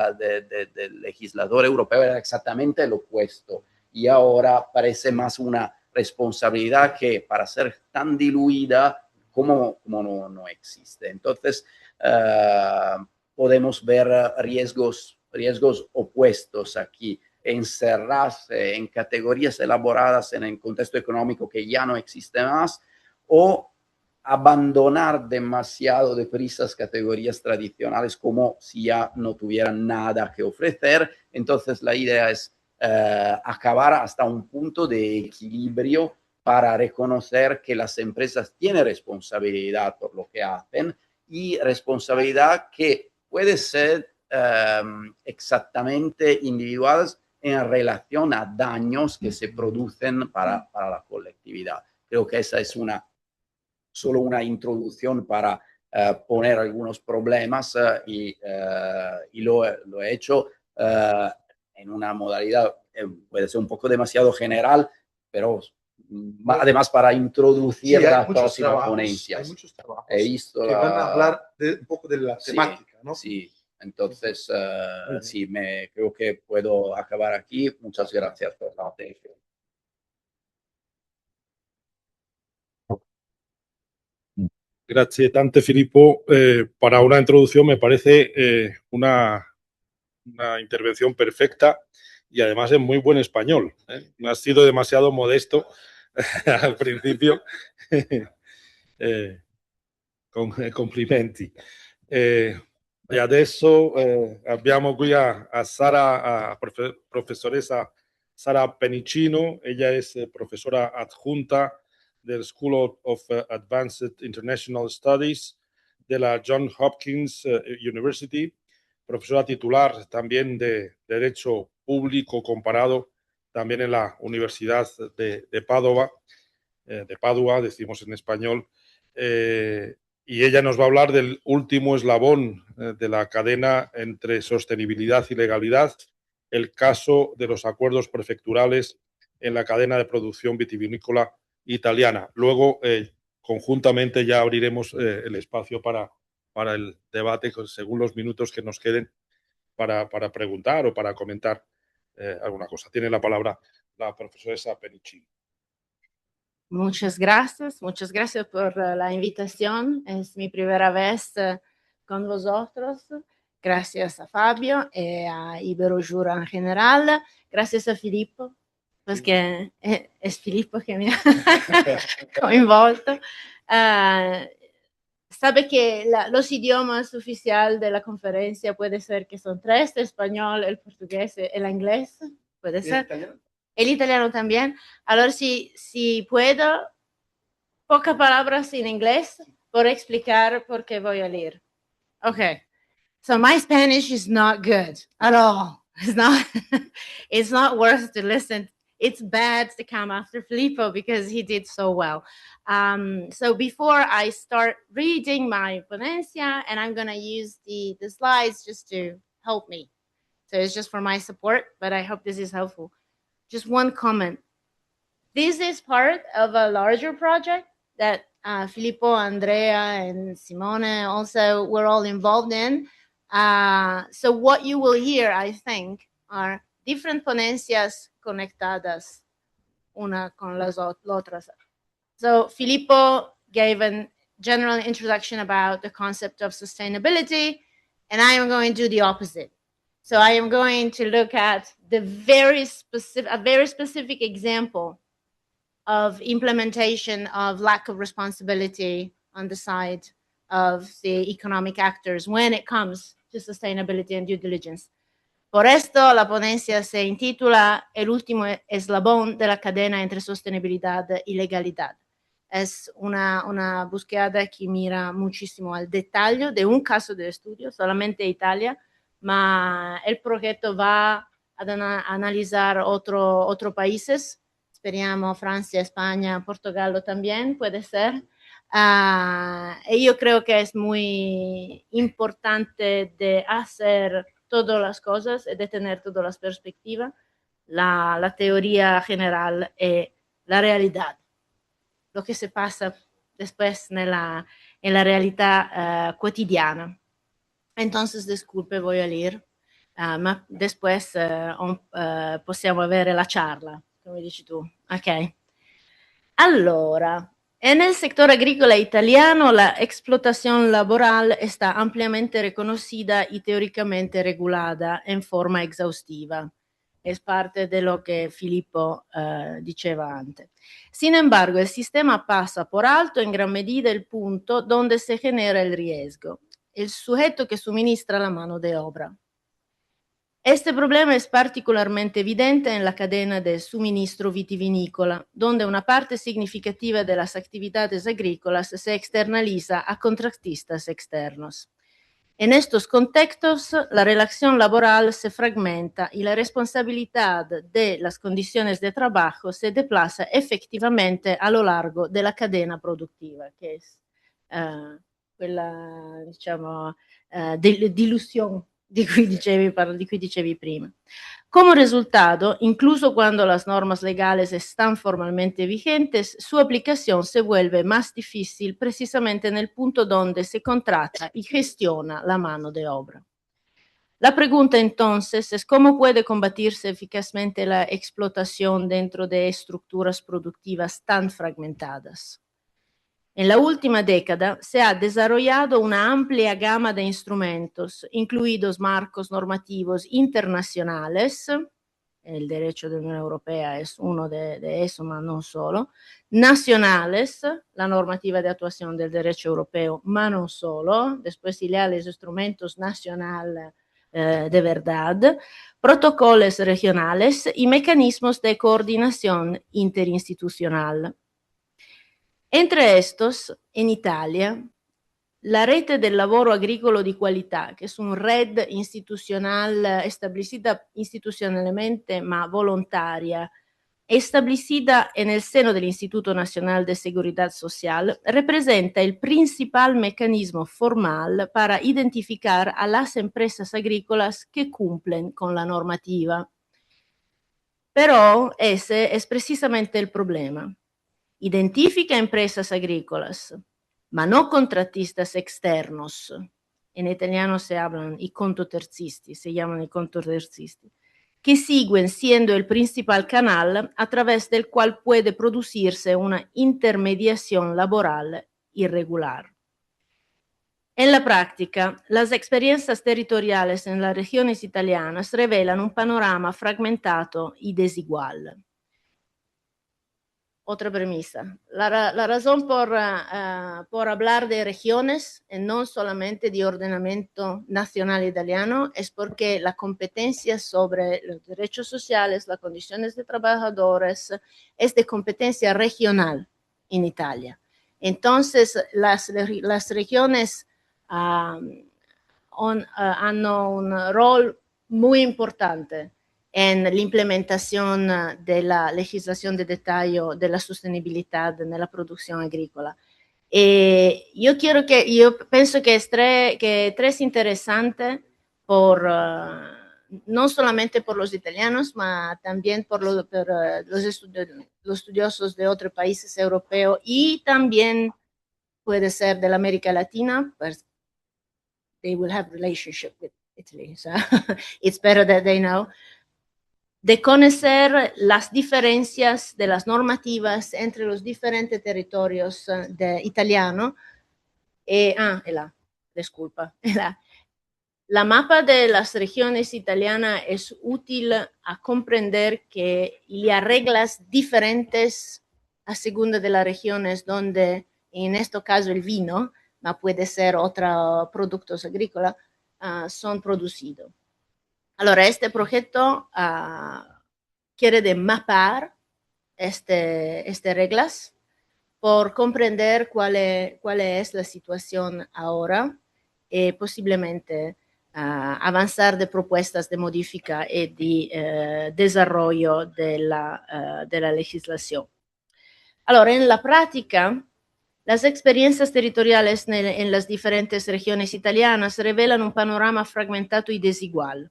legislador europeo era exactamente lo opuesto, y ahora parece más una responsabilidad que para ser tan diluida como no existe. Entonces, podemos ver riesgos opuestos aquí, encerrarse en categorías elaboradas en el contexto económico que ya no existe más, o abandonar demasiado deprisa las categorías tradicionales como si ya no tuvieran nada que ofrecer. Entonces la idea es acabar hasta un punto de equilibrio para reconocer que las empresas tienen responsabilidad por lo que hacen, y responsabilidad que puede ser exactamente individuales en relación a daños que se producen para la colectividad. Creo que esa es solo una introducción para poner algunos problemas, y lo he hecho en una modalidad, puede ser un poco demasiado general, pero además para introducir la próxima ponencia. Hay muchos trabajos He visto que van a hablar un poco de la temática, ¿no? Sí, entonces sí, creo que puedo acabar aquí. Muchas gracias por la atención. Grazie tante Filippo. Para una introducción me parece una intervención perfecta, y además en muy buen español. No has sido demasiado modesto al principio. Complimenti. E adesso abbiamo qui a Sara, professoressa Sara Penicino. Ella es profesora adjunta del School of Advanced International Studies de la Johns Hopkins University, profesora titular también de Derecho Público Comparado, también en la Universidad de Padua, decimos en español, y ella nos va a hablar del último eslabón de la cadena entre sostenibilidad y legalidad, el caso de los acuerdos prefecturales en la cadena de producción vitivinícola italiana. Luego, conjuntamente, ya abriremos el espacio para el debate, según los minutos que nos queden, para preguntar o para comentar alguna cosa. Tiene la palabra la profesora Penicino. Muchas gracias por la invitación. Es mi primera vez con vosotros. Gracias a Fabio y a Iberojura en general. Gracias a Filippo, pues que es Filippo que me ha coinvolto. Sabe que los idiomas oficiales de la conferencia puede ser que son 3, el español, el portugués y el inglés. Puede ser. El italiano también. Ahora, si puedo, pocas palabras en inglés por explicar por qué voy a leer. Okay. So my Spanish is not good at all. It's not worth to listen. It's bad to come after Filippo because he did so well. So before I start reading my ponencia, and I'm going to use the slides just to help me. So it's just for my support, but I hope this is helpful. Just one comment. This is part of a larger project that Filippo, Andrea, and Simone also were all involved in. So what you will hear, I think, are different ponencias conectadas una con las otras. So Filippo gave a general introduction about the concept of sustainability, and I am going to do the opposite. So I am going to look at a very specific example of implementation of lack of responsibility on the side of the economic actors when it comes to sustainability and due diligence. Por esto, la ponencia se intitula El último eslabón de la cadena entre sostenibilidad y legalidad. Es una búsqueda que mira muchísimo al detalle de un caso de estudio, solamente Italia, ma el proyecto va a analizar otros países, esperamos Francia, España, Portugal también, puede ser. Y yo creo que es muy importante de hacer todas las cosas, de tener todas las perspectivas, la teoría general y la realidad. lo que se pasa después en la realidad quotidiana. Entonces, disculpe, voy a leer, ma después possiamo avere la charla, come dici tu. Ok. Allora, en el sector agrícola italiano la explotación laboral está ampliamente reconocida y teóricamente regulada en forma exhaustiva. Es parte de lo que Filippo diceva antes. Sin embargo, el sistema pasa por alto en gran medida el punto donde se genera el riesgo, el sujeto que suministra la mano de obra. Este problema es particularmente evidente en la cadena de suministro vitivinícola, donde una parte significativa de las actividades agrícolas se externaliza a contratistas externos. En estos contextos, la relación laboral se fragmenta y la responsabilidad de las condiciones de trabajo se desplaza efectivamente a lo largo de la cadena productiva, que es quella, diciamo, dilusión di cui dicevi prima. Como resultado, incluso cuando las normas legales están formalmente vigentes, su aplicación se vuelve más difícil precisamente en el punto donde se contrata y gestiona la mano de obra. La pregunta entonces es cómo puede combatirse eficazmente la explotación dentro de estructuras productivas tan fragmentadas. En la última década se ha desarrollado una amplia gama de instrumentos, incluidos marcos normativos internacionales, el derecho de la Unión Europea es uno de esos, pero no solo, nacionales, la normativa de actuación del derecho europeo, pero no solo, después si lea los instrumentos nacionales de verdad, protocolos regionales y mecanismos de coordinación interinstitucional. Entre estos, en Italia, la Rete del Lavoro Agricolo di Qualità, che è una red istitucional establecida institucionalmente ma volontaria, establecida en el seno del Instituto Nacional de Seguridad Social, representa el principal mecanismo formal para identificar a las empresas agrícolas que cumplen con la normativa. Pero ese es precisamente el problema. Identifica empresas agrícolas, ma no contratistas externos. En italiano se hablan i contoterzisti, se llaman i contoterzisti, que siguen siendo el principal canal a través del cual puede producirse una intermediación laboral irregular. En la práctica, las experiencias territoriales en las regiones italianas revelan un panorama fragmentado y desigual. Otra premisa. La razón por hablar de regiones y no solamente de ordenamiento nacional italiano es porque la competencia sobre los derechos sociales, las condiciones de trabajadores, es de competencia regional en Italia. Entonces, las regiones han un rol muy importante en la implementación de la legislación de detalle de la sostenibilidad en la producción agrícola. Yo pienso que es interesante no solamente por los italianos, sino también por los estudiosos de otros países europeos y también puede ser de la América Latina, pues they will have relationship with Italy, so it's better that they know. De conocer las diferencias de las normativas entre los diferentes territorios italianos. La mapa de las regiones italianas es útil a comprender que hay reglas diferentes a segunda de las regiones donde, en este caso el vino, pero puede ser otros productos agrícolas, son producidos. Allora, este proyecto quiere de mapar estas reglas por comprender cuál es la situación ahora y posiblemente avanzar de propuestas de modifica y de desarrollo de la legislación. Allora, en la práctica, las experiencias territoriales en las diferentes regiones italianas revelan un panorama fragmentado y desigual.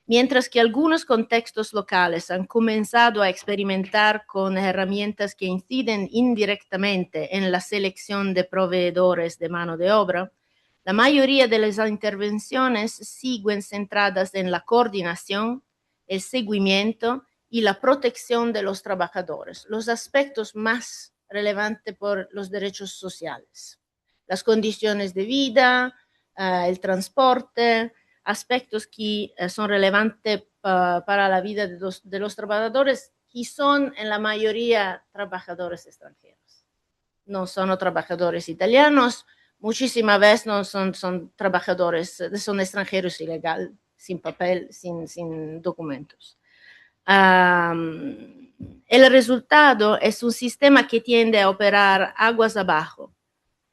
mientras que algunos contextos locales han comenzado a experimentar con herramientas que inciden indirectamente en la selección de proveedores de mano de obra, la mayoría de las intervenciones siguen centradas en la coordinación, el seguimiento y la protección de los trabajadores, los aspectos más relevantes por los derechos sociales, las condiciones de vida, el transporte, aspectos que son relevantes para la vida de los trabajadores y son en la mayoría trabajadores extranjeros. No son trabajadores italianos, muchísimas veces no son trabajadores, son extranjeros ilegales, sin papel, sin documentos. El resultado es un sistema que tiende a operar aguas abajo,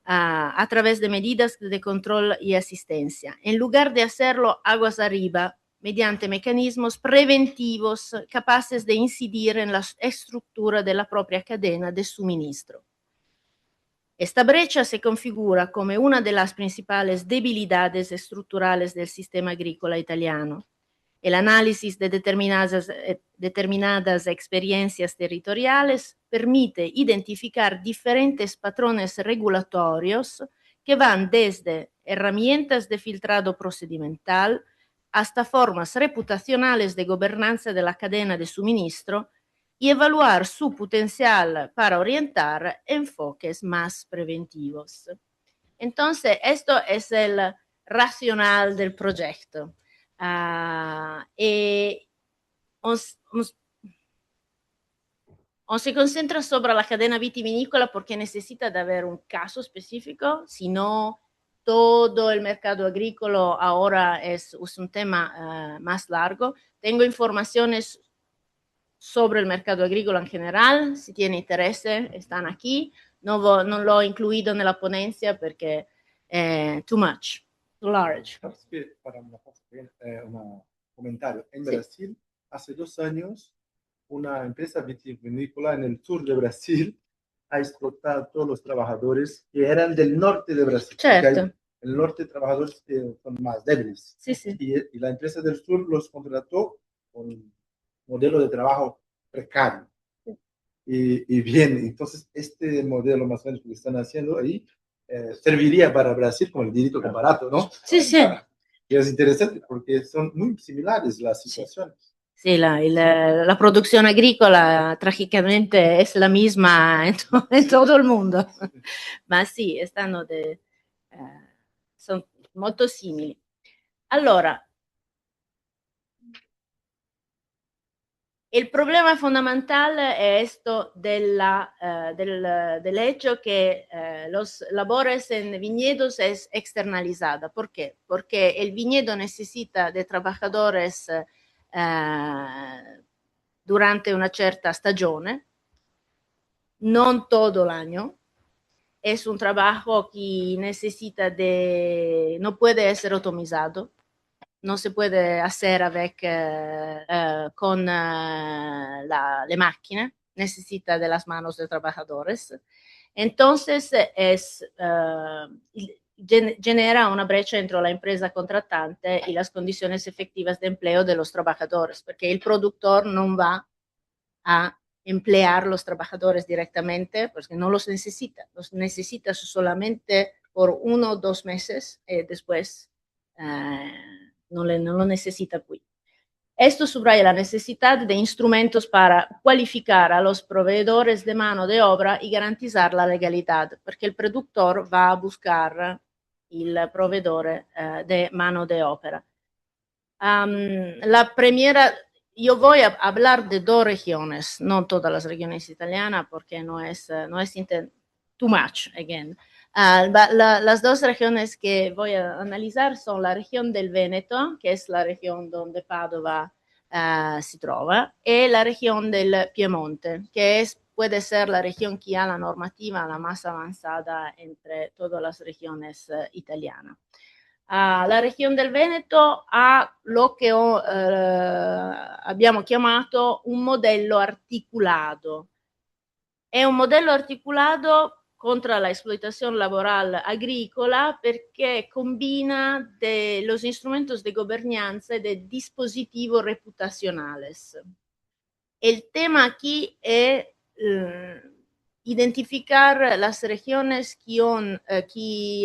a través de medidas de control y asistencia, en lugar de hacerlo aguas arriba, mediante mecanismos preventivos capaces de incidir en la estructura de la propia cadena de suministro. Esta brecha se configura como una de las principales debilidades estructurales del sistema agrícola italiano. El análisis de determinadas experiencias territoriales permite identificar diferentes patrones regulatorios que van desde herramientas de filtrado procedimental hasta formas reputacionales de gobernanza de la cadena de suministro y evaluar su potencial para orientar enfoques más preventivos. Entonces, esto es el racional del proyecto. Se concentra sobre la cadena vitivinícola porque necesita de haber un caso específico, si no todo el mercado agrícola ahora es un tema más largo. Tengo informaciones sobre el mercado agrícola en general, si tiene interés, están aquí. No lo he incluido en la ponencia porque too much, too large. Para un comentario. En Sí. Brasil, hace 2 años, una empresa vitivinícola en el sur de Brasil ha explotado a todos los trabajadores que eran del norte de Brasil. Certo. El norte, trabajadores que son más débiles. Sí, sí. Y la empresa del sur los contrató con un modelo de trabajo precario. Y bien, entonces este modelo más o menos que están haciendo ahí serviría para Brasil como el delito comparato, ¿no? Sí, sí. Y es interesante porque son muy similares las situaciones. Sí, la producción agrícola trágicamente es la misma en todo el mundo, ma sì, sono molto simili. Allora, el problema fundamental es esto del hecho que los labores en viñedos es externalizada. ¿Por qué? Porque el viñedo necesita de trabajadores durante una certa stagione, non todo l'anno. Es un trabajo que necesita no puede ser automizado, no se puede hacer con le máquinas, necesita de las manos de trabajadores. Entonces, genera una brecha entre la empresa contratante y las condiciones efectivas de empleo de los trabajadores, porque el productor no va a emplear los trabajadores directamente porque no los necesita solamente por 1 o 2 meses y después no lo necesita qui. Esto subraya la necesidad de instrumentos para cualificar a los proveedores de mano de obra y garantizar la legalidad, porque el productor va a buscar el proveedor de mano de obra. La primera, yo voy a hablar de 2 regiones, no todas las regiones italianas, porque no es too much, again. Las 2 regiones que voy a analizar son la región del Veneto, que es la región donde Padova si trova, y la región del Piemonte, que puede ser la región que ha la normativa la más avanzada entre todas las regiones italianas. La región del Veneto ha lo che abbiamo chiamato un modello articolato. È un modello articolato contra la explotación laboral agrícola porque combina los instrumentos de gobernanza y de dispositivos reputacionales. El tema aquí es identificar las regiones que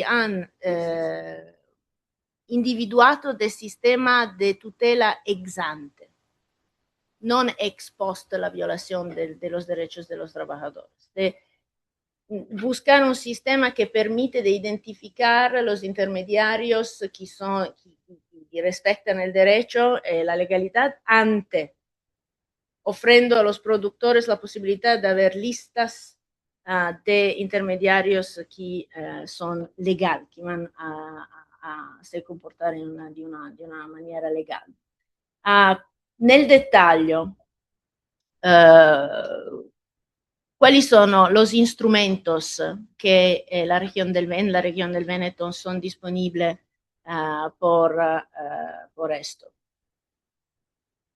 han individuato del sistema de tutela ex ante, no ex post la violación de los derechos de los trabajadores. Buscar un sistema que permite de identificar los intermediarios que respetan el derecho, la legalidad, ofrendo a los productores la posibilidad de haber listas de intermediarios que son legales, que van a se comportar de una maniera legal. Nel dettaglio, ¿cuáles son los instrumentos que la región del Véneto son disponibles por esto?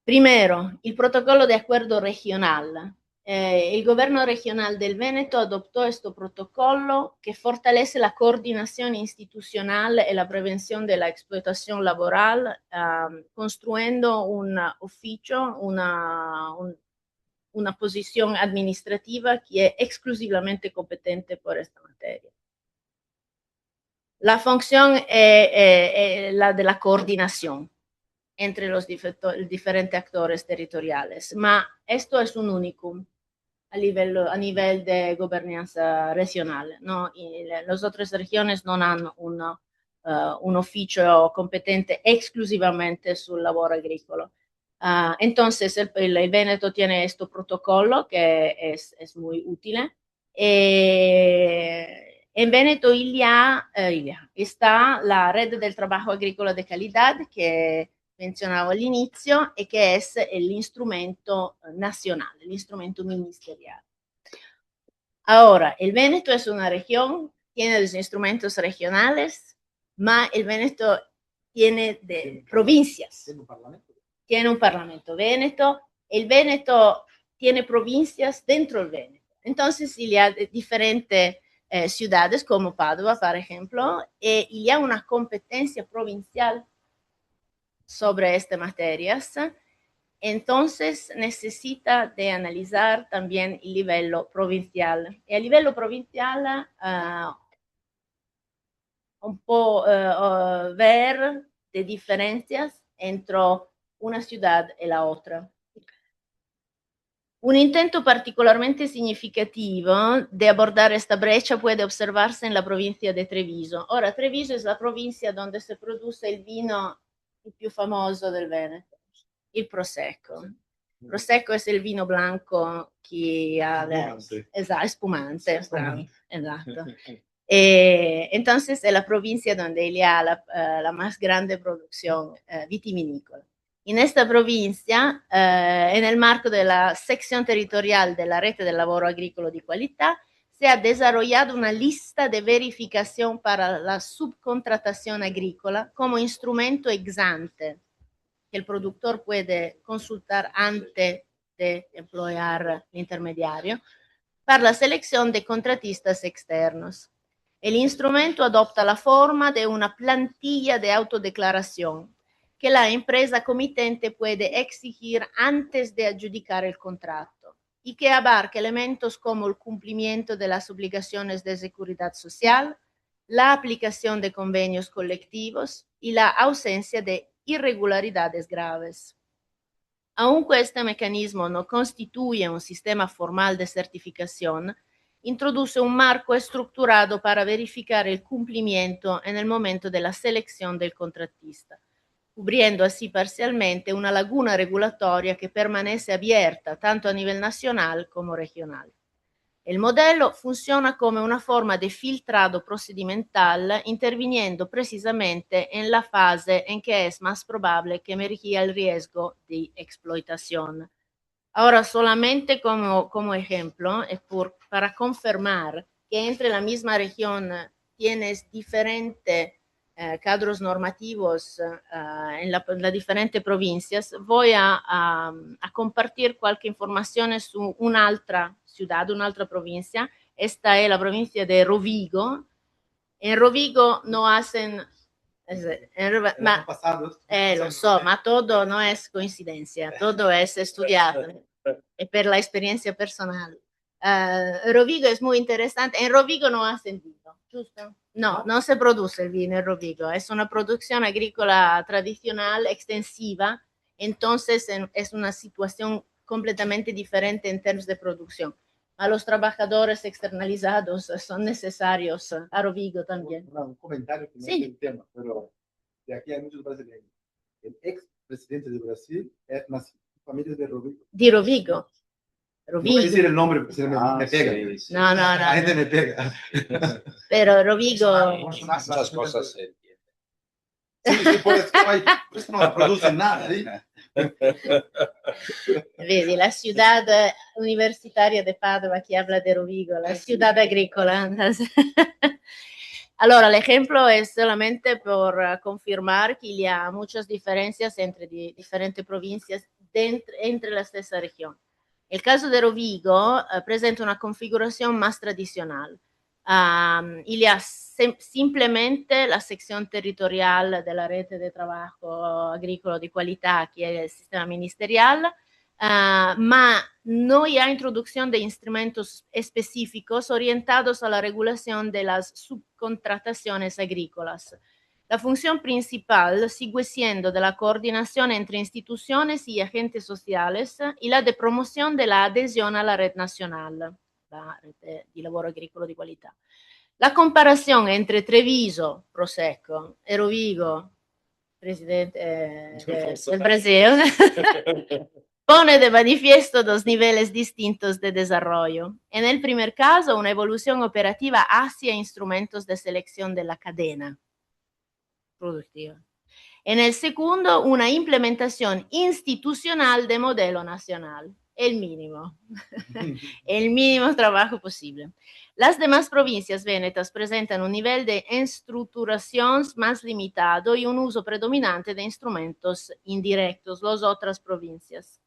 Primero, el protocolo de acuerdo regional. El gobierno regional del Véneto adoptó este protocolo que fortalece la coordinación institucional y la prevención de la explotación laboral, construyendo un oficio, una posición administrativa que es exclusivamente competente por esta materia. La función es la de la coordinación entre los diferentes actores territoriales, ma esto es un unicum a nivel de gobernanza regional, ¿no? Las otras regiones no han un oficio competente exclusivamente sul lavoro agricolo. Entonces el Véneto tiene este protocolo que es muy útil. En Véneto está la red del trabajo agrícola de calidad que mencionaba al inicio y que es el instrumento nacional, el instrumento ministerial. Ahora, el Véneto es una región, tiene los instrumentos regionales, ma el Véneto tiene provincias. Tiene un parlamento Véneto. El Véneto tiene provincias dentro del Véneto. Entonces, il y a diferentes ciudades como Padua, por ejemplo, y il y a una competencia provincial sobre estas materias. Entonces necesita de analizar también el nivel provincial. Y a nivel provincial un po' ver de diferencias entre una ciudad y la otra. Un intento particolarmente significativo de abordar esta brecha puede observarse en la provincia de Treviso. Ora, Treviso es la provincia donde se produce el vino il più famoso del Veneto, il Prosecco. Il Prosecco es el vino blanco que espumante. Esatto. Entonces es la provincia donde hay la más grande producción vitivinícola. En esta provincia, en el marco de la sección territorial de la Red del Lavoro Agricolo di Qualità, se ha desarrollado una lista de verificación para la subcontratación agrícola como instrumento ex ante que el productor puede consultar antes de emplear el intermediario para la selección de contratistas externos. El instrumento adopta la forma de una plantilla de autodeclaración que la empresa comitente puede exigir antes de adjudicar el contrato y que abarca elementos como el cumplimiento de las obligaciones de seguridad social, la aplicación de convenios colectivos y la ausencia de irregularidades graves. Aunque este mecanismo no constituye un sistema formal de certificación, introduce un marco estructurado para verificar el cumplimiento en el momento de la selección del contratista, cubriendo así parcialmente una laguna regulatoria que permanece abierta tanto a nivel nacional como regional. El modelo funciona como una forma de filtrado procedimental, interviniendo precisamente en la fase en que es más probable que emerja el riesgo de explotación. Ahora, solamente como ejemplo, para confirmar que entre la misma región tienes diferentes cadros normativos en las diferentes provincias, voy a compartir qualche informazione su un'altra ciudad, un'altra provincia, esta es la provincia de Rovigo. En Rovigo no hacen... lo so, ma todo no es coincidencia, todo es estudiado, es per la experiencia personal. Rovigo es muy interesante. En Rovigo no hacen vino, ¿justo? No, no se produce el vino en Rovigo. Es una producción agrícola tradicional, extensiva. Entonces es una situación completamente diferente en términos de producción. A los trabajadores externalizados son necesarios a Rovigo también. Un comentario que no Sí. es el tema, pero de aquí hay muchos brasileños. El ex presidente de Brasil es nacido en familia de Rovigo. Di Rovigo. No voy a decir el nombre porque si no me pega. Sí, sí. No, no, La gente no. me pega. Pero Rovigo... Muchas cosas se entienden. Sí, por eso no producen nada. ¿sí? Vedi, la ciudad universitaria de Padova que habla de Rovigo, la ciudad agrícola. Allora, el ejemplo es solamente por confirmar que hay muchas diferencias entre diferentes provincias entre la stessa región. El caso de Rovigo presenta una configuración más tradicional. Y simplemente la sección territorial de la rete de trabajo agrícola de calidad, que es el sistema ministerial, ma no hay introducción de instrumentos específicos orientados a la regulación de las subcontrataciones agrícolas. La función principal sigue siendo de la coordinación entre instituciones y agentes sociales y la de promoción de la adhesión a la red nacional, la red de lavoro agricolo di qualità. La comparación entre Treviso, Prosecco, e Rovigo, presidente del Brasil, pone de manifiesto dos niveles distintos de desarrollo. En el primer caso, una evolución operativa hacia instrumentos de selección de la cadena productiva. En el segundo, una implementación institucional de modelo nacional, el mínimo trabajo posible. Las demás provincias vénetas presentan un nivel de estructuración más limitado y un uso predominante de instrumentos indirectos, las otras provincias.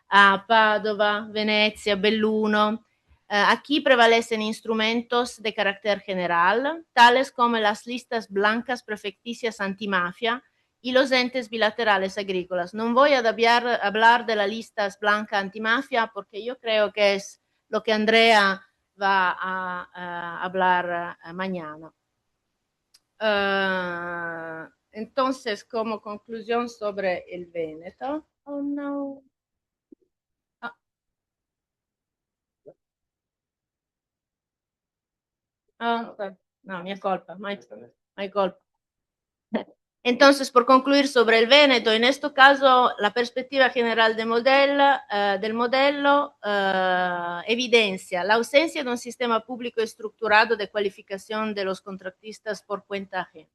Padova, Venecia, Belluno. Aquí prevalecen instrumentos de carácter general, tales como las listas blancas prefecticias antimafia y los entes bilaterales agrícolas. No voy a hablar de las listas blancas antimafia porque yo creo que es lo que Andrea va a hablar mañana. Entonces, como conclusión sobre el Véneto, oh no. No, mi colpa, my colpa. Entonces, por concluir sobre el Véneto, en este caso, la perspectiva general del modelo evidencia la ausencia de un sistema público estructurado de cualificación de los contratistas por cuenta ajena.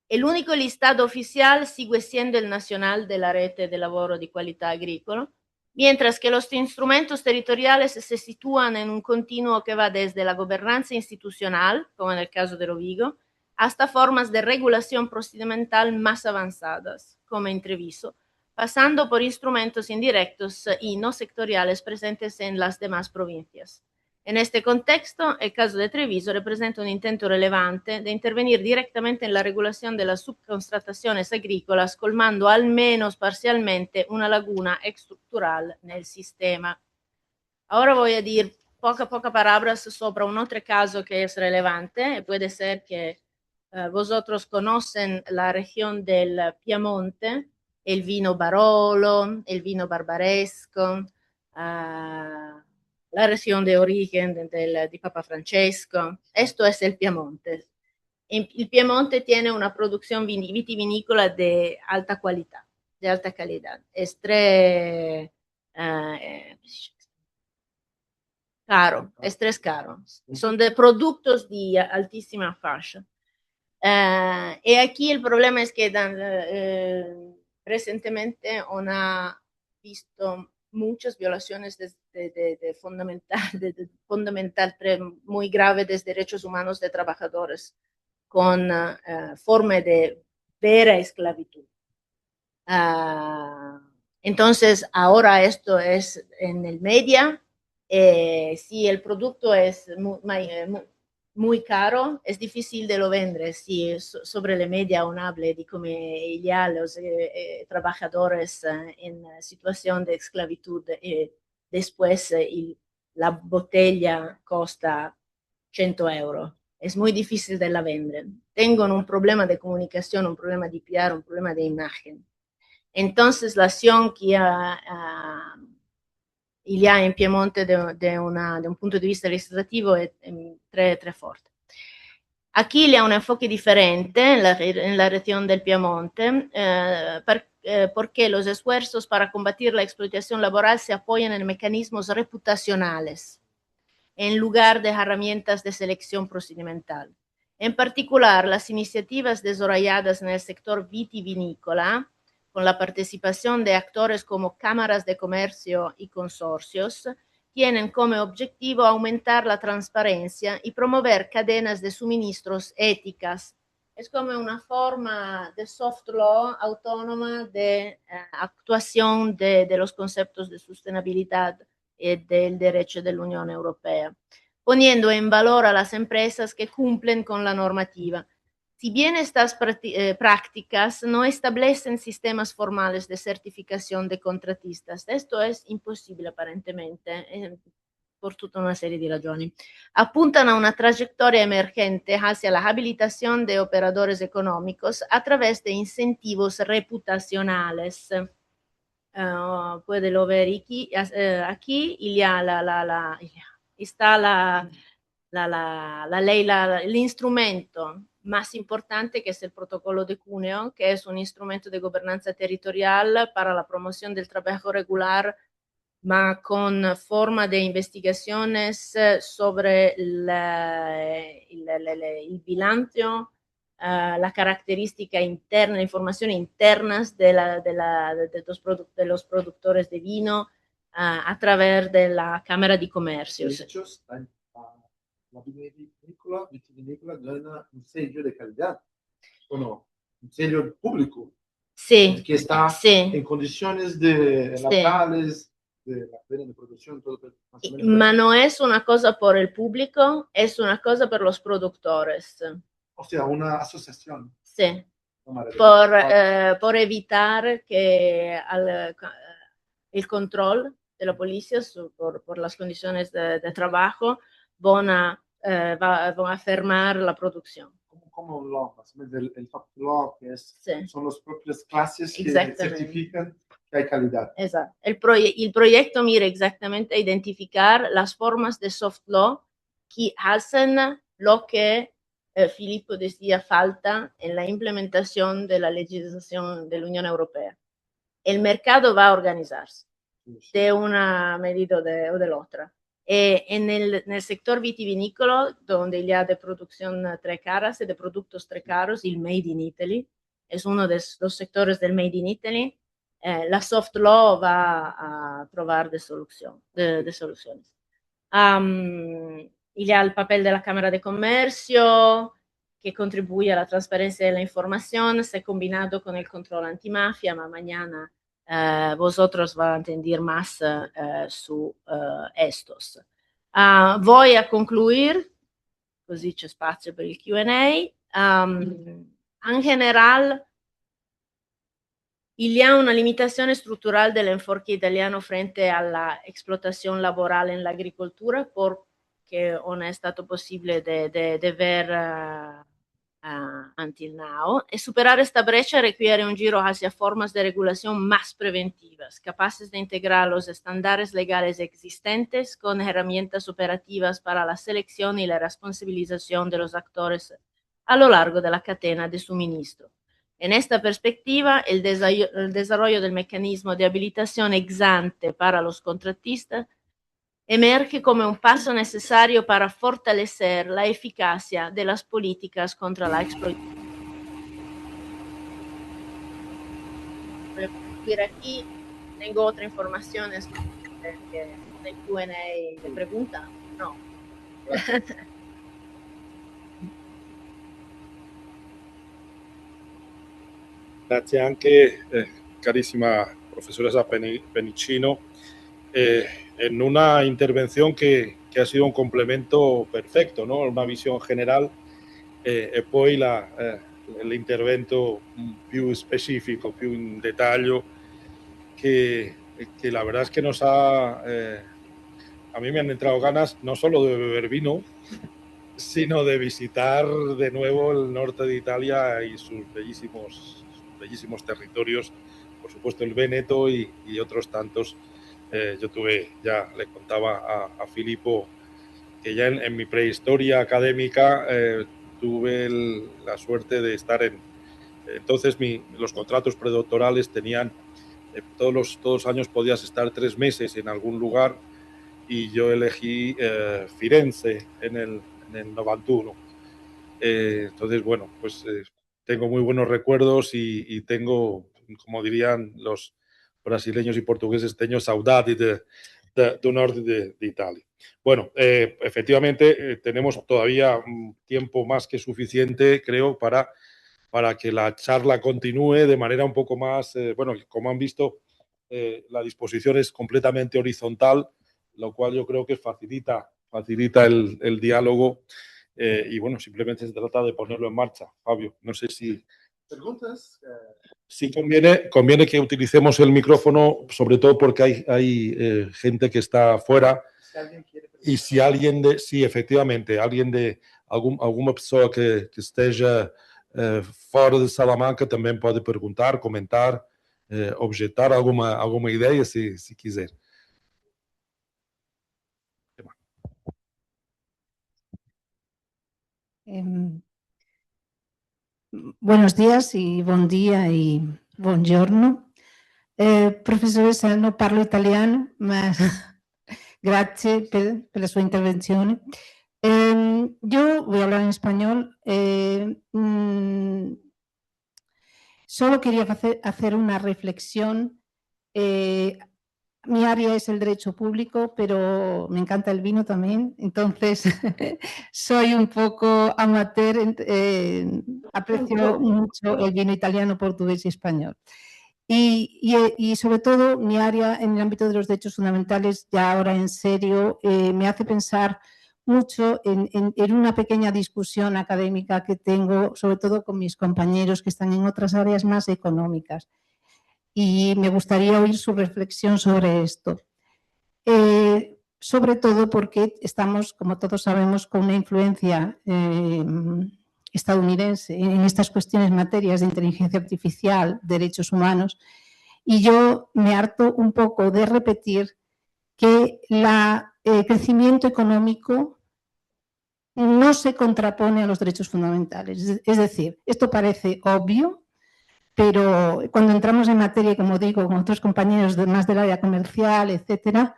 El único listado oficial sigue siendo el nacional de la red de lavoro de calidad agrícola, mientras que los instrumentos territoriales se sitúan en un continuo que va desde la gobernanza institucional, como en el caso de Rovigo, hasta formas de regulación procedimental más avanzadas, como en Treviso, pasando por instrumentos indirectos y no sectoriales presentes en las demás provincias. En este contexto, el caso de Treviso representa un intento relevante de intervenir directamente en la regulación de las subcontrataciones agrícolas, colmando al menos parcialmente una laguna estructural en el sistema. Ahora voy a decir pocas palabras sobre un otro caso que es relevante. Puede ser que vosotros conocen la región del Piemonte, el vino Barolo, el vino Barbaresco, la región de origen de Papa Francesco. Esto es el Piemonte. El Piemonte tiene una producción vitivinícola de alta calidad. Es caro. Son de productos de altísima fascia. Y aquí el problema es que recientemente ha visto muchas violaciones de fundamental muy grave de derechos humanos de trabajadores con forma de vera esclavitud. Entonces, ahora esto es en el media Si el producto es muy caro, es difícil de lo vender. Si sobre la media uno habla de cómo ya los trabajadores en situación de esclavitud, después la botella costa 100 euros. Es muy difícil de la vender. Tengo un problema de comunicación, un problema de PR, un problema de imagen. Entonces, la acción que il y a en Piemonte de un punto de vista legislativo es très fuerte. Aquí le ha un enfoque diferente en la región del Piemonte, porque los esfuerzos para combatir la explotación laboral se apoyan en mecanismos reputacionales, en lugar de herramientas de selección procedimental. En particular, las iniciativas desarrolladas en el sector vitivinícola, con la participación de actores como cámaras de comercio y consorcios, tienen como objetivo aumentar la transparencia y promover cadenas de suministros éticas. Es como una forma de soft law autónoma de actuación de los conceptos de sostenibilidad y del derecho de la Unión Europea, poniendo en valor a las empresas que cumplen con la normativa. Si bien estas prácticas no establecen sistemas formales de certificación de contratistas, esto es imposible aparentemente por toda una serie de razones, apuntan a una trayectoria emergente hacia la habilitación de operadores económicos a través de incentivos reputacionales. Puede ver aquí está la ley, el instrumento más importante, que es el protocolo de Cuneo, que es un instrumento de gobernanza territorial para la promoción del trabajo regular, ma con forma de investigaciones sobre il bilancio, la característica interna, la información internas de los productores de vino a través de la Cámara de Comercios. La vitivinícola gana un sello de calidad, ¿o no? Un sello público. Sí. Que está en condiciones laborales, de la cadena de producción, todo. Ma no es una cosa por el público, es una cosa por los productores. O sea, una asociación. Sí. Por evitar que el control de la policía por las condiciones de trabajo van a fermar la producción. Como un law, el soft law, que son las propias clases que certifican que hay calidad. Exacto. El proyecto mira exactamente a identificar las formas de soft law que hacen lo que Filippo decía falta en la implementación de la legislación de la Unión Europea. El mercado va a organizarse de una medida o de la otra. En el sector vitivinícola, donde ya de producción tres caras y de productos tres caros, el Made in Italy es uno de los sectores del Made in Italy. La soft law va a probar de soluciones. Y ya el papel de la Cámara de Comercio, que contribuye a la transparencia de la información, se ha combinado con el control antimafia, ma mañana vosotros van a entender más su estos. Voy a concluir, così c'è spazio per il Q&A. En general, y hay una limitación estructural del enfoque italiano frente a la explotación laboral en la agricoltura, porque no è stato posible de ver until now, y superar esta brecha requiere un giro hacia formas de regulación más preventivas, capaces de integrar los estándares legales existentes con herramientas operativas para la selección y la responsabilización de los actores a lo largo de la cadena de suministro. En esta perspectiva, el desarrollo del mecanismo de habilitación ex ante para los contratistas emerge como un paso necesario para fortalecer la eficacia de las políticas contra la explotación. Aquí tengo otra información del Q&A de pregunta. No. Grazie anche, carissima professoressa Penicino. en una intervenzione che ha sido un complemento perfetto, no? Una visione generale e poi l'intervento più specifico, più in dettaglio, que la verdad es que nos ha... a mí me han entrado ganas no solo de beber vino, sino de visitar de nuevo el norte de Italia y sus bellísimos territorios, por supuesto el Véneto y otros tantos. Yo le contaba a Filippo que ya en mi prehistoria académica tuve la suerte de estar entonces los contratos predoctorales tenían, todos los años podías estar 3 meses en algún lugar, y yo elegí Firenze en el 91. Entonces, bueno, pues tengo muy buenos recuerdos y tengo, como dirían los brasileños y portugueses, tengo saudade del norte de Italia. Bueno, efectivamente tenemos todavía un tiempo más que suficiente, creo, para que la charla continúe de manera un poco más, bueno, como han visto, la disposición es completamente horizontal, lo cual yo creo que facilita el diálogo y bueno, simplemente se trata de ponerlo en marcha. Fabio, no sé si... ¿Preguntas? Sí conviene que utilicemos el micrófono, sobre todo porque hay gente que está fuera. Si alguien quiere preguntar. Y si alguien sí, efectivamente, alguien de alguma pessoa que esteja fora de Salamanca também pode perguntar, comentar, objetar alguma ideia, se quiser. Buenos días y buon dia e buongiorno. Professoressa, non parlo italiano, ma grazie per la sua intervenzione. Yo voy a hablar en español. Solo quería hacer una reflexión. Mi área es el derecho público, pero me encanta el vino también, entonces soy un poco amateur, aprecio mucho el vino italiano, portugués y español. Y sobre todo mi área en el ámbito de los derechos fundamentales, ya ahora en serio, me hace pensar mucho en una pequeña discusión académica que tengo, sobre todo con mis compañeros que están en otras áreas más económicas. Y me gustaría oír su reflexión sobre esto. Sobre todo porque estamos, como todos sabemos, con una influencia estadounidense en estas cuestiones materias de inteligencia artificial, derechos humanos, y yo me harto un poco de repetir que el crecimiento económico no se contrapone a los derechos fundamentales. Es decir, esto parece obvio, pero cuando entramos en materia, como digo, con otros compañeros más del área comercial, etcétera,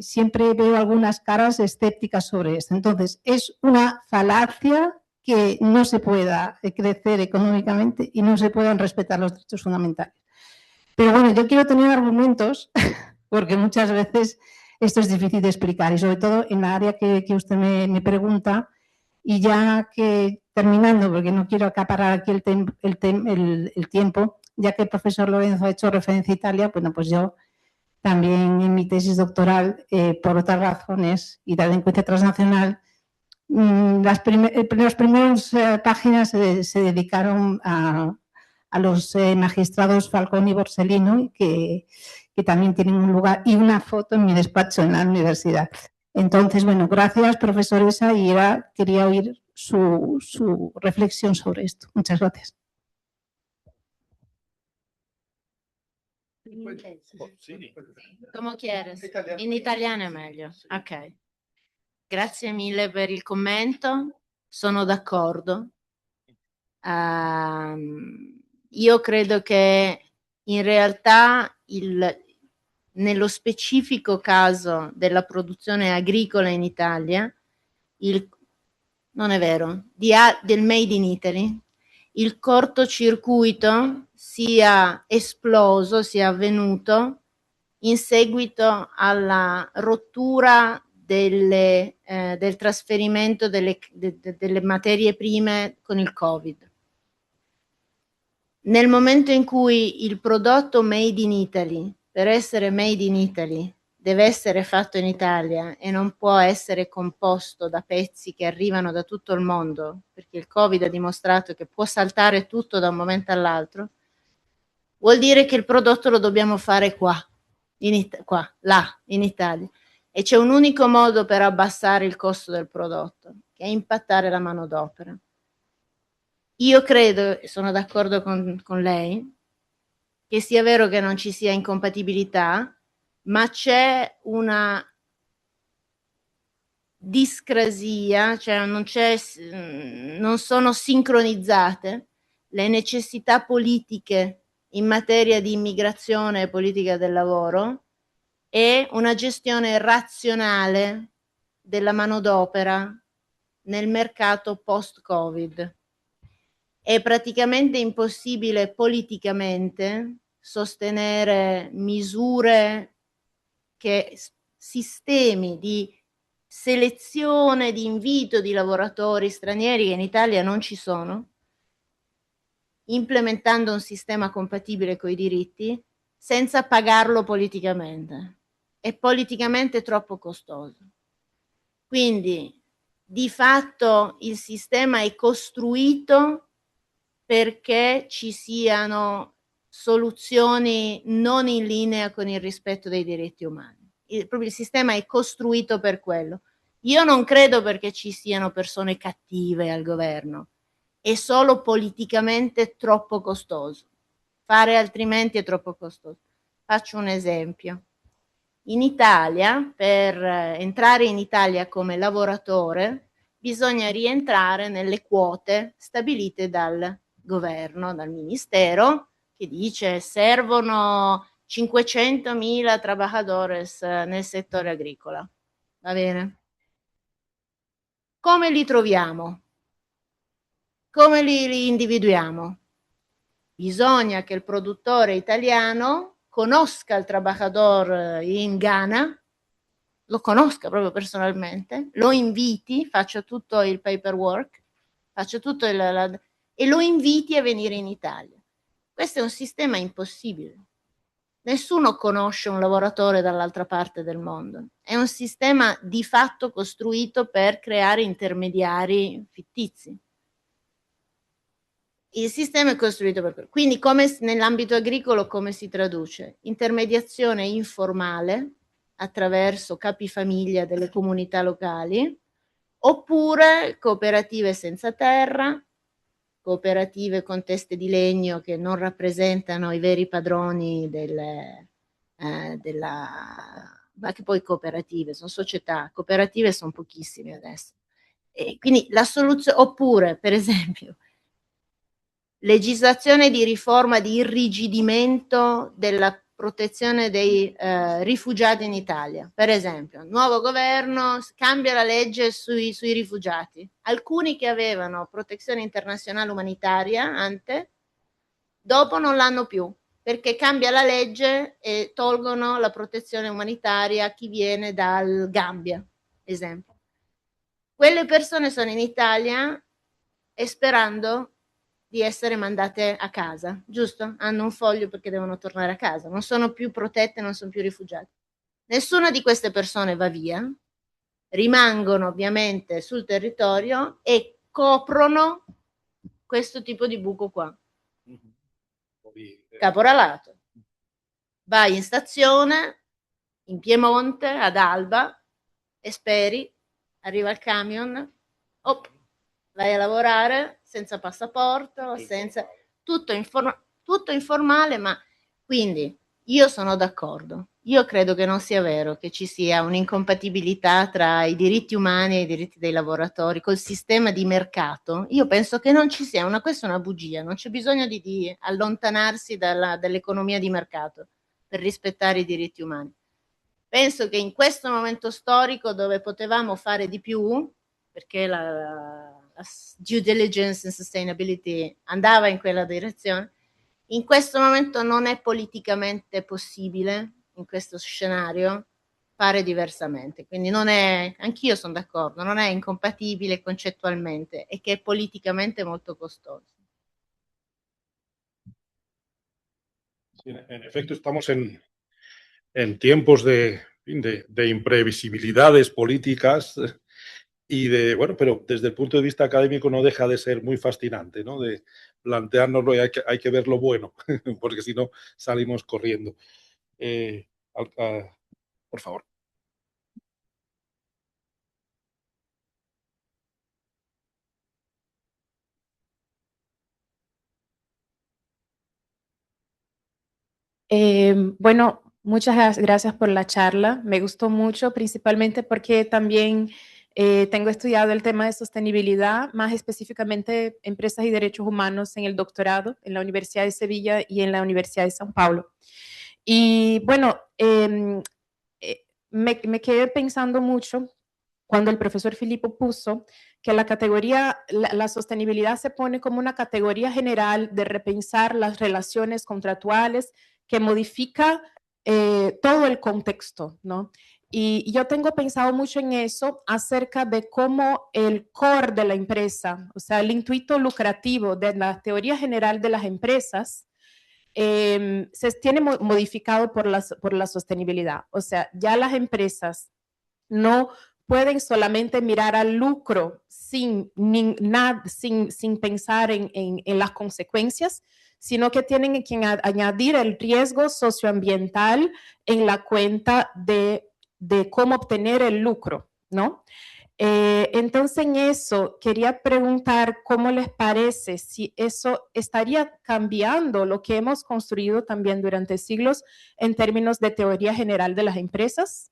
siempre veo algunas caras escépticas sobre esto. Entonces, es una falacia que no se pueda crecer económicamente y no se puedan respetar los derechos fundamentales. Pero bueno, yo quiero tener argumentos, porque muchas veces esto es difícil de explicar, y sobre todo en la área que usted me pregunta. Y ya que, terminando, porque no quiero acaparar aquí el tiempo, ya que el profesor Lorenzo ha hecho referencia a Italia, bueno, pues yo también en mi tesis doctoral, por otras razones y la delincuencia transnacional, las primeras páginas se dedicaron a los magistrados Falcón y Borsellino, que también tienen un lugar y una foto en mi despacho en la universidad. Entonces, bueno, gracias, profesoresa, y quería oír su reflexión sobre esto. Muchas gracias. Come quieres. In italiano è meglio. Ok. Grazie mille per il commento. Sono d'accordo. Io credo che in realtà nello specifico caso della produzione agricola in Italia, non è vero, del Made in Italy, il cortocircuito sia esploso, sia avvenuto in seguito alla rottura del trasferimento delle materie prime con il Covid. Nel momento in cui il prodotto Made in Italy per essere made in Italy deve essere fatto in Italia e non può essere composto da pezzi che arrivano da tutto il mondo, perché il Covid ha dimostrato che può saltare tutto da un momento all'altro, vuol dire che il prodotto lo dobbiamo fare qua, in Italia. E c'è un unico modo per abbassare il costo del prodotto, che è impattare la manodopera. Io credo, e sono d'accordo con lei, che sia vero che non ci sia incompatibilità, ma c'è una discrasia, cioè non sono sincronizzate le necessità politiche in materia di immigrazione e politica del lavoro e una gestione razionale della manodopera nel mercato post-Covid. È praticamente impossibile politicamente sostenere misure sistemi di selezione, di invito di lavoratori stranieri che in Italia non ci sono, implementando un sistema compatibile con i diritti, senza pagarlo politicamente. È politicamente troppo costoso. Quindi, di fatto, il sistema è costruito perché ci siano soluzioni non in linea con il rispetto dei diritti umani. Proprio il sistema è costruito per quello. Io non credo perché ci siano persone cattive al governo, è solo politicamente troppo costoso. Fare altrimenti è troppo costoso. Faccio un esempio. In Italia, per entrare in Italia come lavoratore, bisogna rientrare nelle quote stabilite dal governo, dal ministero, che dice servono 500.000 trabajadores nel settore agricolo. Va bene? Come li troviamo? Come li individuiamo? Bisogna che il produttore italiano conosca il trabajador in Ghana, lo conosca proprio personalmente, lo inviti, faccia tutto il paperwork, faccia tutto e lo inviti a venire in Italia. Questo è un sistema impossibile. Nessuno conosce un lavoratore dall'altra parte del mondo. È un sistema di fatto costruito per creare intermediari fittizi. Il sistema è costruito per quello. Quindi, come nell'ambito agricolo, come si traduce? Intermediazione informale attraverso capifamiglia delle comunità locali, oppure cooperative senza terra, cooperative con teste di legno che non rappresentano i veri padroni ma che poi cooperative, sono società, cooperative sono pochissime adesso. E quindi la soluzione, oppure per esempio legislazione di riforma di irrigidimento della protezione dei rifugiati in Italia. Per esempio, nuovo governo cambia la legge sui rifugiati. Alcuni che avevano protezione internazionale umanitaria ante, dopo non l'hanno più, perché cambia la legge e tolgono la protezione umanitaria a chi viene dal Gambia, esempio. Quelle persone sono in Italia e sperando di essere mandate a casa, giusto? Hanno un foglio perché devono tornare a casa, non sono più protette, non sono più rifugiate. Nessuna di queste persone va via, rimangono ovviamente sul territorio e coprono questo tipo di buco qua. Caporalato. Vai in stazione, in Piemonte, ad Alba, e speri, arriva il camion, vai a lavorare senza passaporto, senza tutto informale, ma quindi io sono d'accordo. Io credo che non sia vero che ci sia un'incompatibilità tra i diritti umani e i diritti dei lavoratori col sistema di mercato. Io penso che non ci sia questa è una bugia, non c'è bisogno di allontanarsi dall'economia di mercato per rispettare i diritti umani. Penso che in questo momento storico dove potevamo fare di più, perché la due diligence and sustainability andava in quella direzione, in questo momento non è politicamente possibile, in questo scenario, fare diversamente. Quindi anch'io sono d'accordo, non è incompatibile concettualmente e che è politicamente molto costoso. Sí, en efecto, estamos en en tiempos de imprevisibilidades políticas y bueno, pero desde el punto de vista académico no deja de ser muy fascinante, ¿no? De planteárnoslo y hay que ver lo bueno, porque si no salimos corriendo. Por favor. Bueno, muchas gracias por la charla. Me gustó mucho, principalmente porque también tengo estudiado el tema de sostenibilidad, más específicamente empresas y derechos humanos en el doctorado en la Universidad de Sevilla y en la Universidad de São Paulo. Y bueno, me quedé pensando mucho cuando el profesor Filippo puso que la categoría, la sostenibilidad se pone como una categoría general de repensar las relaciones contractuales que modifica todo el contexto, ¿no? Y yo tengo pensado mucho en eso acerca de cómo el core de la empresa, o sea, el intuito lucrativo de la teoría general de las empresas, se tiene modificado por la sostenibilidad. O sea, ya las empresas no pueden solamente mirar al lucro sin pensar en las consecuencias, sino que tienen que añadir el riesgo socioambiental en la cuenta de cómo obtener el lucro, ¿no? Entonces, en eso quería preguntar cómo les parece, si eso estaría cambiando lo que hemos construido también durante siglos en términos de teoría general de las empresas.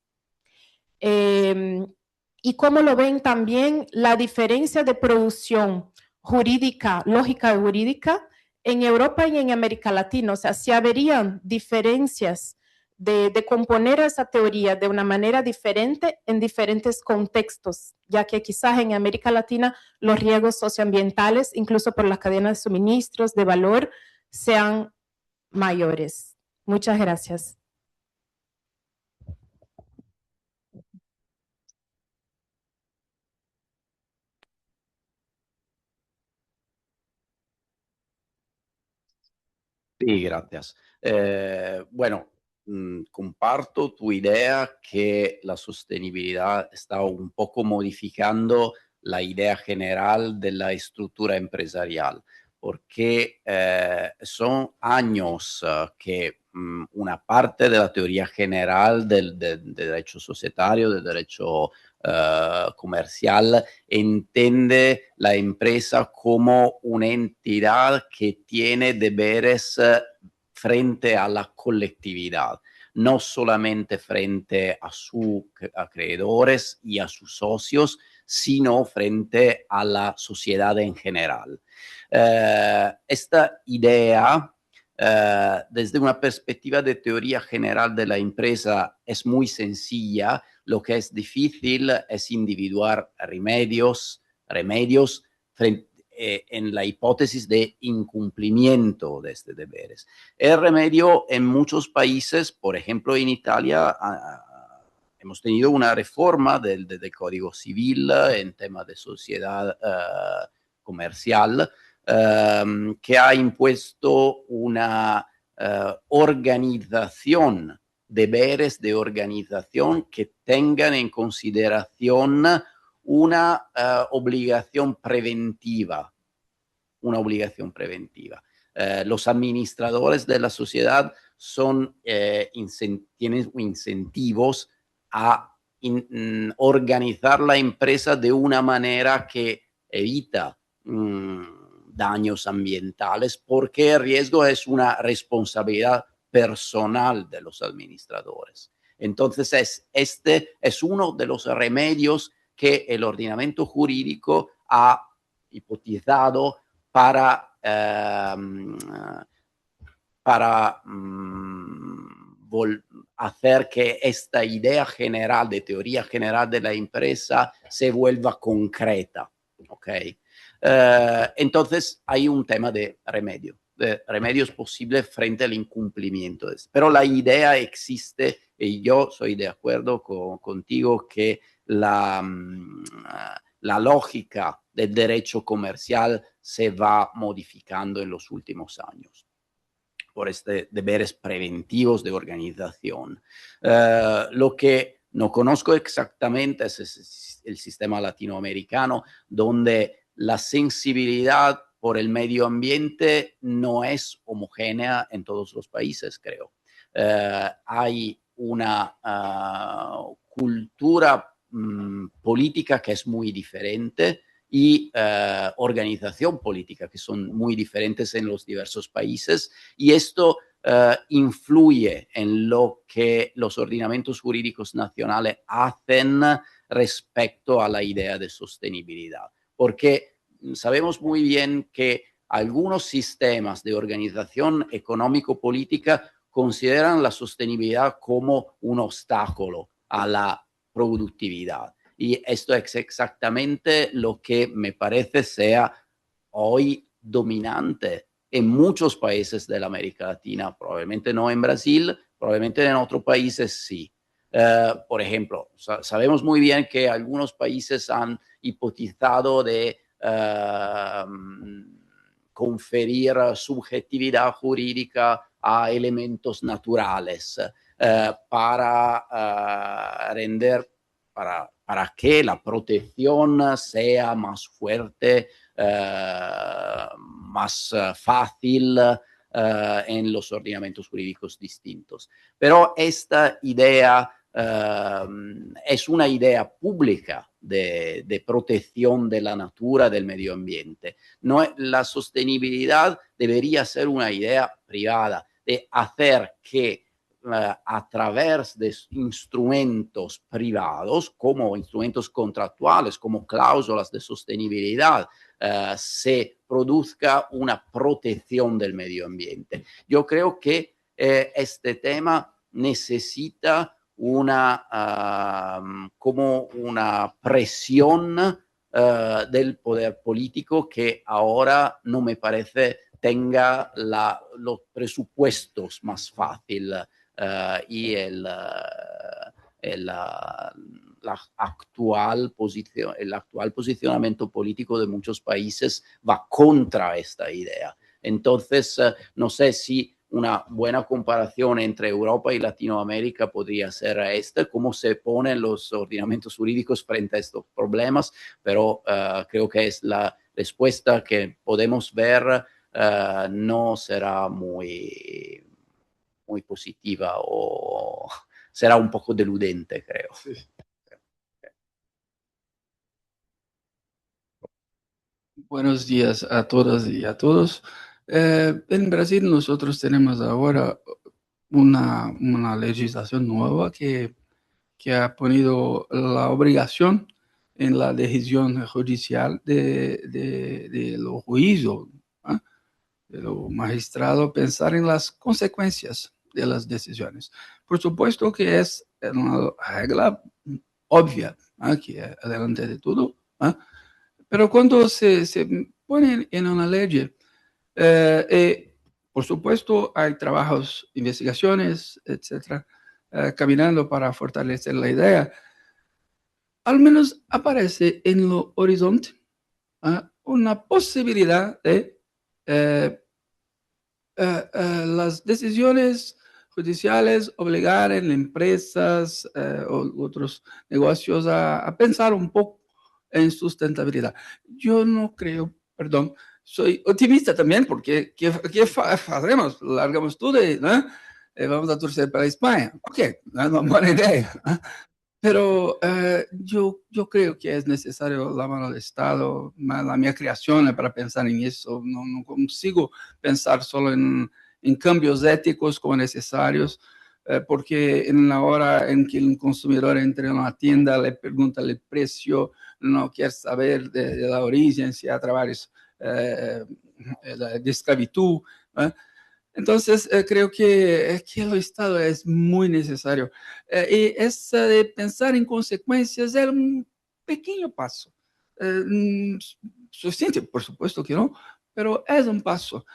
Y cómo lo ven también la diferencia de producción jurídica, lógica jurídica en Europa y en América Latina. O sea, si habrían diferencias de componer esa teoría de una manera diferente en diferentes contextos, ya que quizás en América Latina los riesgos socioambientales, incluso por las cadenas de suministros de valor, sean mayores. Muchas gracias. Sí, gracias. Bueno, comparto tu idea que la sostenibilidad está un poco modificando la idea general de la estructura empresarial, porque son años que una parte de la teoría general del derecho societario, del derecho comercial, entiende la empresa como una entidad que tiene deberes frente a la colectividad, no solamente frente a sus acreedores y a sus socios, sino frente a la sociedad en general. Esta idea, desde una perspectiva de teoría general de la empresa, es muy sencilla. Lo que es difícil es individuar remedios frente, en la hipótesis de incumplimiento de estos deberes. El remedio en muchos países, por ejemplo en Italia, hemos tenido una reforma del Código Civil en tema de sociedad comercial, que ha impuesto una organización, deberes de organización que tengan en consideración una obligación preventiva. Los administradores de la sociedad tienen incentivos a organizar la empresa de una manera que evita daños ambientales, porque el riesgo es una responsabilidad personal de los administradores. Entonces, este es uno de los remedios que el ordenamiento jurídico ha hipotizado para hacer que esta idea general, de teoría general de la empresa, se vuelva concreta. ¿Okay? Entonces, hay un tema de remedios posibles frente al incumplimiento. Pero la idea existe y yo soy de acuerdo contigo que la lógica del derecho comercial se va modificando en los últimos años. por este deberes preventivos de organización. Lo que no conozco exactamente es el sistema latinoamericano, donde la sensibilidad por el medio ambiente no es homogénea en todos los países, creo. Hay una cultura política que es muy diferente y organización política que son muy diferentes en los diversos países, y esto influye en lo que los ordenamientos jurídicos nacionales hacen respecto a la idea de sostenibilidad, porque sabemos muy bien que algunos sistemas de organización económico-política consideran la sostenibilidad como un obstáculo a la productividad. Y esto es exactamente lo que me parece sea hoy dominante en muchos países de la América Latina, probablemente no en Brasil, probablemente en otros países sí. Por ejemplo, sabemos muy bien que algunos países han hipotizado de conferir subjetividad jurídica a elementos naturales para que la protección sea más fuerte, más fácil en los ordenamientos jurídicos distintos. Pero esta idea es una idea pública de protección de la natura, del medio ambiente. No, la sostenibilidad debería ser una idea privada, de hacer que a través de instrumentos privados, como instrumentos contractuales, como cláusulas de sostenibilidad, se produzca una protección del medio ambiente. Yo creo que este tema necesita como una presión del poder político que ahora no me parece tenga los presupuestos más fáciles y el actual posicionamiento político de muchos países va contra esta idea. Entonces, no sé si una buena comparación entre Europa y Latinoamérica podría ser esta, cómo se ponen los ordenamientos jurídicos frente a estos problemas, pero creo que es la respuesta que podemos ver no será muy positiva o será un poco deludente, creo. Sí. Buenos días a todas y a todos. En Brasil nosotros tenemos ahora una legislación nueva que ha ponido la obligación en la decisión judicial de los juicios, de los magistrados, pensar en las consecuencias de las decisiones. Por supuesto que es una regla obvia, que es adelante de todo, pero cuando se pone en una ley, por supuesto hay trabajos, investigaciones, etcétera, caminando para fortalecer la idea, al menos aparece en el horizonte una posibilidad de las decisiones judiciales obligar a empresas o otros negocios a pensar un poco en sustentabilidad. Yo no creo, perdón, soy optimista también, porque ¿qué haremos? Largamos todo y vamos a torcer para España. Ok, una buena idea. Pero yo creo que es necesario la mano del Estado, la mi creación para pensar en eso. No consigo pensar solo en cambios éticos como necesarios, porque en la hora en que el consumidor entra en una tienda, le pregunta el precio, no quiere saber de la origen, si a través de esclavitud. Entonces, creo que el Estado es muy necesario. Y esa de pensar en consecuencias es un pequeño paso. Suficiente, por supuesto que no, pero es un paso.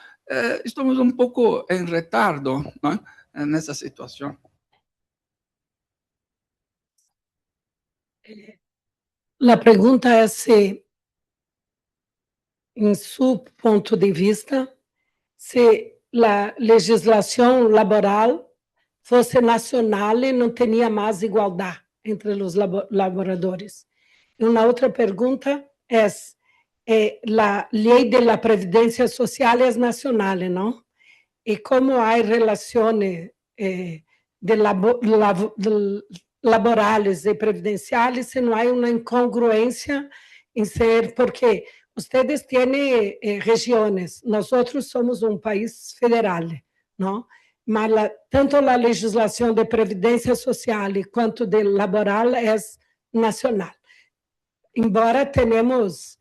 Estamos un poco en retardo, ¿no?, en esa situación. La pregunta es si, en su punto de vista, si a legislação laboral fosse nacional e não tinha mais igualdade entre os laboradores. E uma outra pergunta é, a lei da Previdência Social é nacional, não? E como há relações laborais e previdenciais, se não há uma incongruência em ser, porque vocês têm regiões, nós somos um país federal, não? Mas tanto a legislação de previdência social quanto de laboral é nacional. Embora tenemos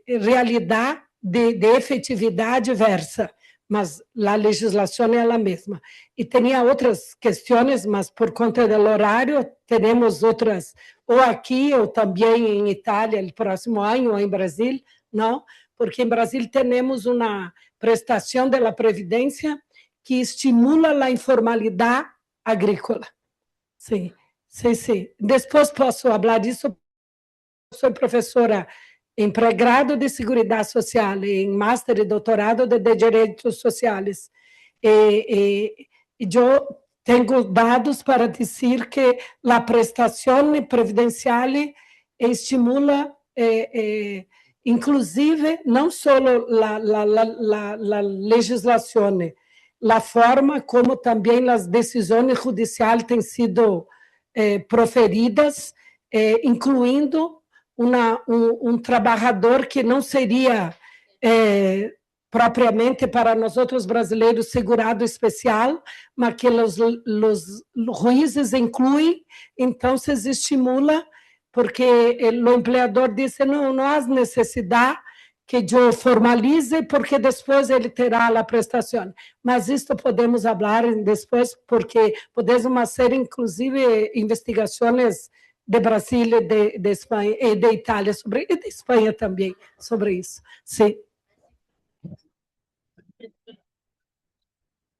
realidade de efetividade diversa, mas a legislação é a mesma. E tinha outras questões, mas por conta do horário, temos outras, ou aqui, ou também em Itália, no próximo ano, ou em Brasil, não? Porque em Brasil temos uma prestação da Previdência que estimula a informalidade agrícola. Sim, sim, sim. Depois posso falar disso. Sou professora em pré-grado de Seguridade Social, em master e doutorado de Direitos Sociais. E eu tenho dados para dizer que a prestação previdencial estimula, inclusive, não só a legislação, a forma como também as decisões judiciais têm sido proferidas, incluindo um trabalhador que não seria propriamente para nós outros brasileiros segurado especial, mas que os juízes incluem, então se estimula, porque o empregador disse, não há necessidade que eu formalize, porque depois ele terá a prestação. Mas isto podemos falar depois, porque podemos fazer, inclusive, investigações de Brasil, de Espanha e de Itália, e de Espanha também, sobre isso. Sim.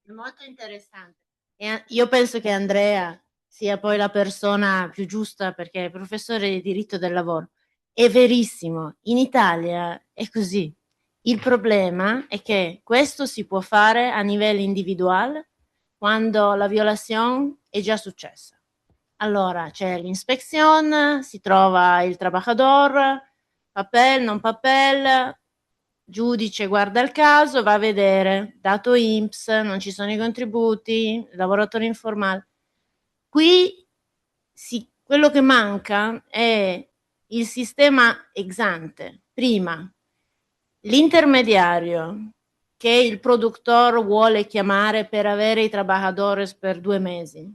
Molto interessante. E io penso che Andrea sia poi la persona più giusta, perché è professore di diritto del lavoro. È verissimo, in Italia è così. Il problema è che questo si può fare a livello individuale quando la violazione è già successa. Allora c'è l'inspezione, si trova il trabajador, papel, non papel, giudice guarda il caso, va a vedere, dato INPS, non ci sono i contributi, lavoratore informale. Qui quello che manca è il sistema ex ante. Prima, l'intermediario che il produttore vuole chiamare per avere i trabajadores per 2 mesi,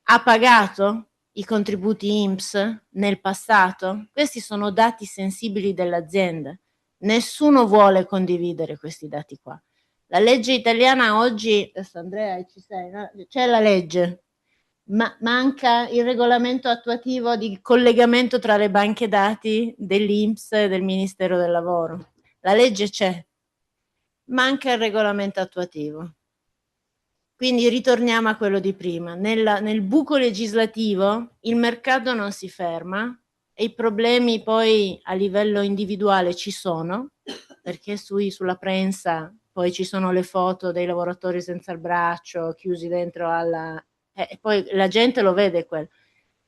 ha pagato i contributi INPS nel passato? Questi sono dati sensibili dell'azienda. Nessuno vuole condividere questi dati qua. La legge italiana oggi, adesso Andrea ci sei, no? C'è la legge, ma manca il regolamento attuativo di collegamento tra le banche dati dell'INPS e del Ministero del Lavoro. La legge c'è, manca il regolamento attuativo. Quindi ritorniamo a quello di prima. Nel buco legislativo il mercato non si ferma e i problemi poi a livello individuale ci sono, perché sulla prensa poi ci sono le foto dei lavoratori senza il braccio, chiusi dentro e poi la gente lo vede quello.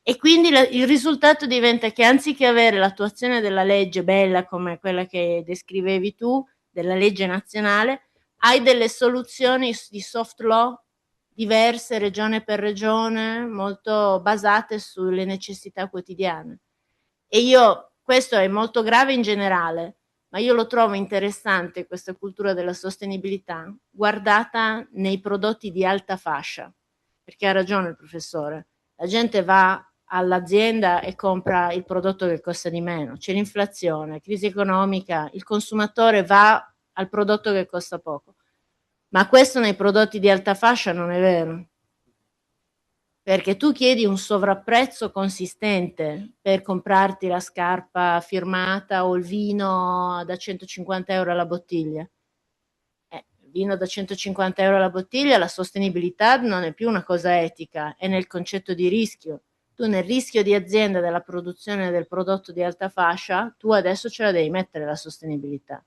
E quindi il risultato diventa che anziché avere l'attuazione della legge bella come quella che descrivevi tu, della legge nazionale, hai delle soluzioni di soft law diverse regione per regione, molto basate sulle necessità quotidiane. E questo è molto grave in generale, ma io lo trovo interessante, questa cultura della sostenibilità, guardata nei prodotti di alta fascia, perché ha ragione il professore, la gente va all'azienda e compra il prodotto che costa di meno, c'è l'inflazione, crisi economica, il consumatore va al prodotto che costa poco. Ma questo nei prodotti di alta fascia non è vero, perché tu chiedi un sovrapprezzo consistente per comprarti la scarpa firmata o il vino da 150 euro alla bottiglia. Il vino da 150 euro alla bottiglia, la sostenibilità non è più una cosa etica, è nel concetto di rischio. Tu nel rischio di azienda della produzione del prodotto di alta fascia, tu adesso ce la devi mettere la sostenibilità.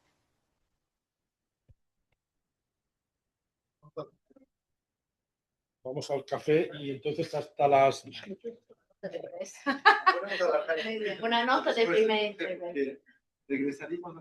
Vamos al café y entonces hasta las... Una nota de primer intervento. Regresaremos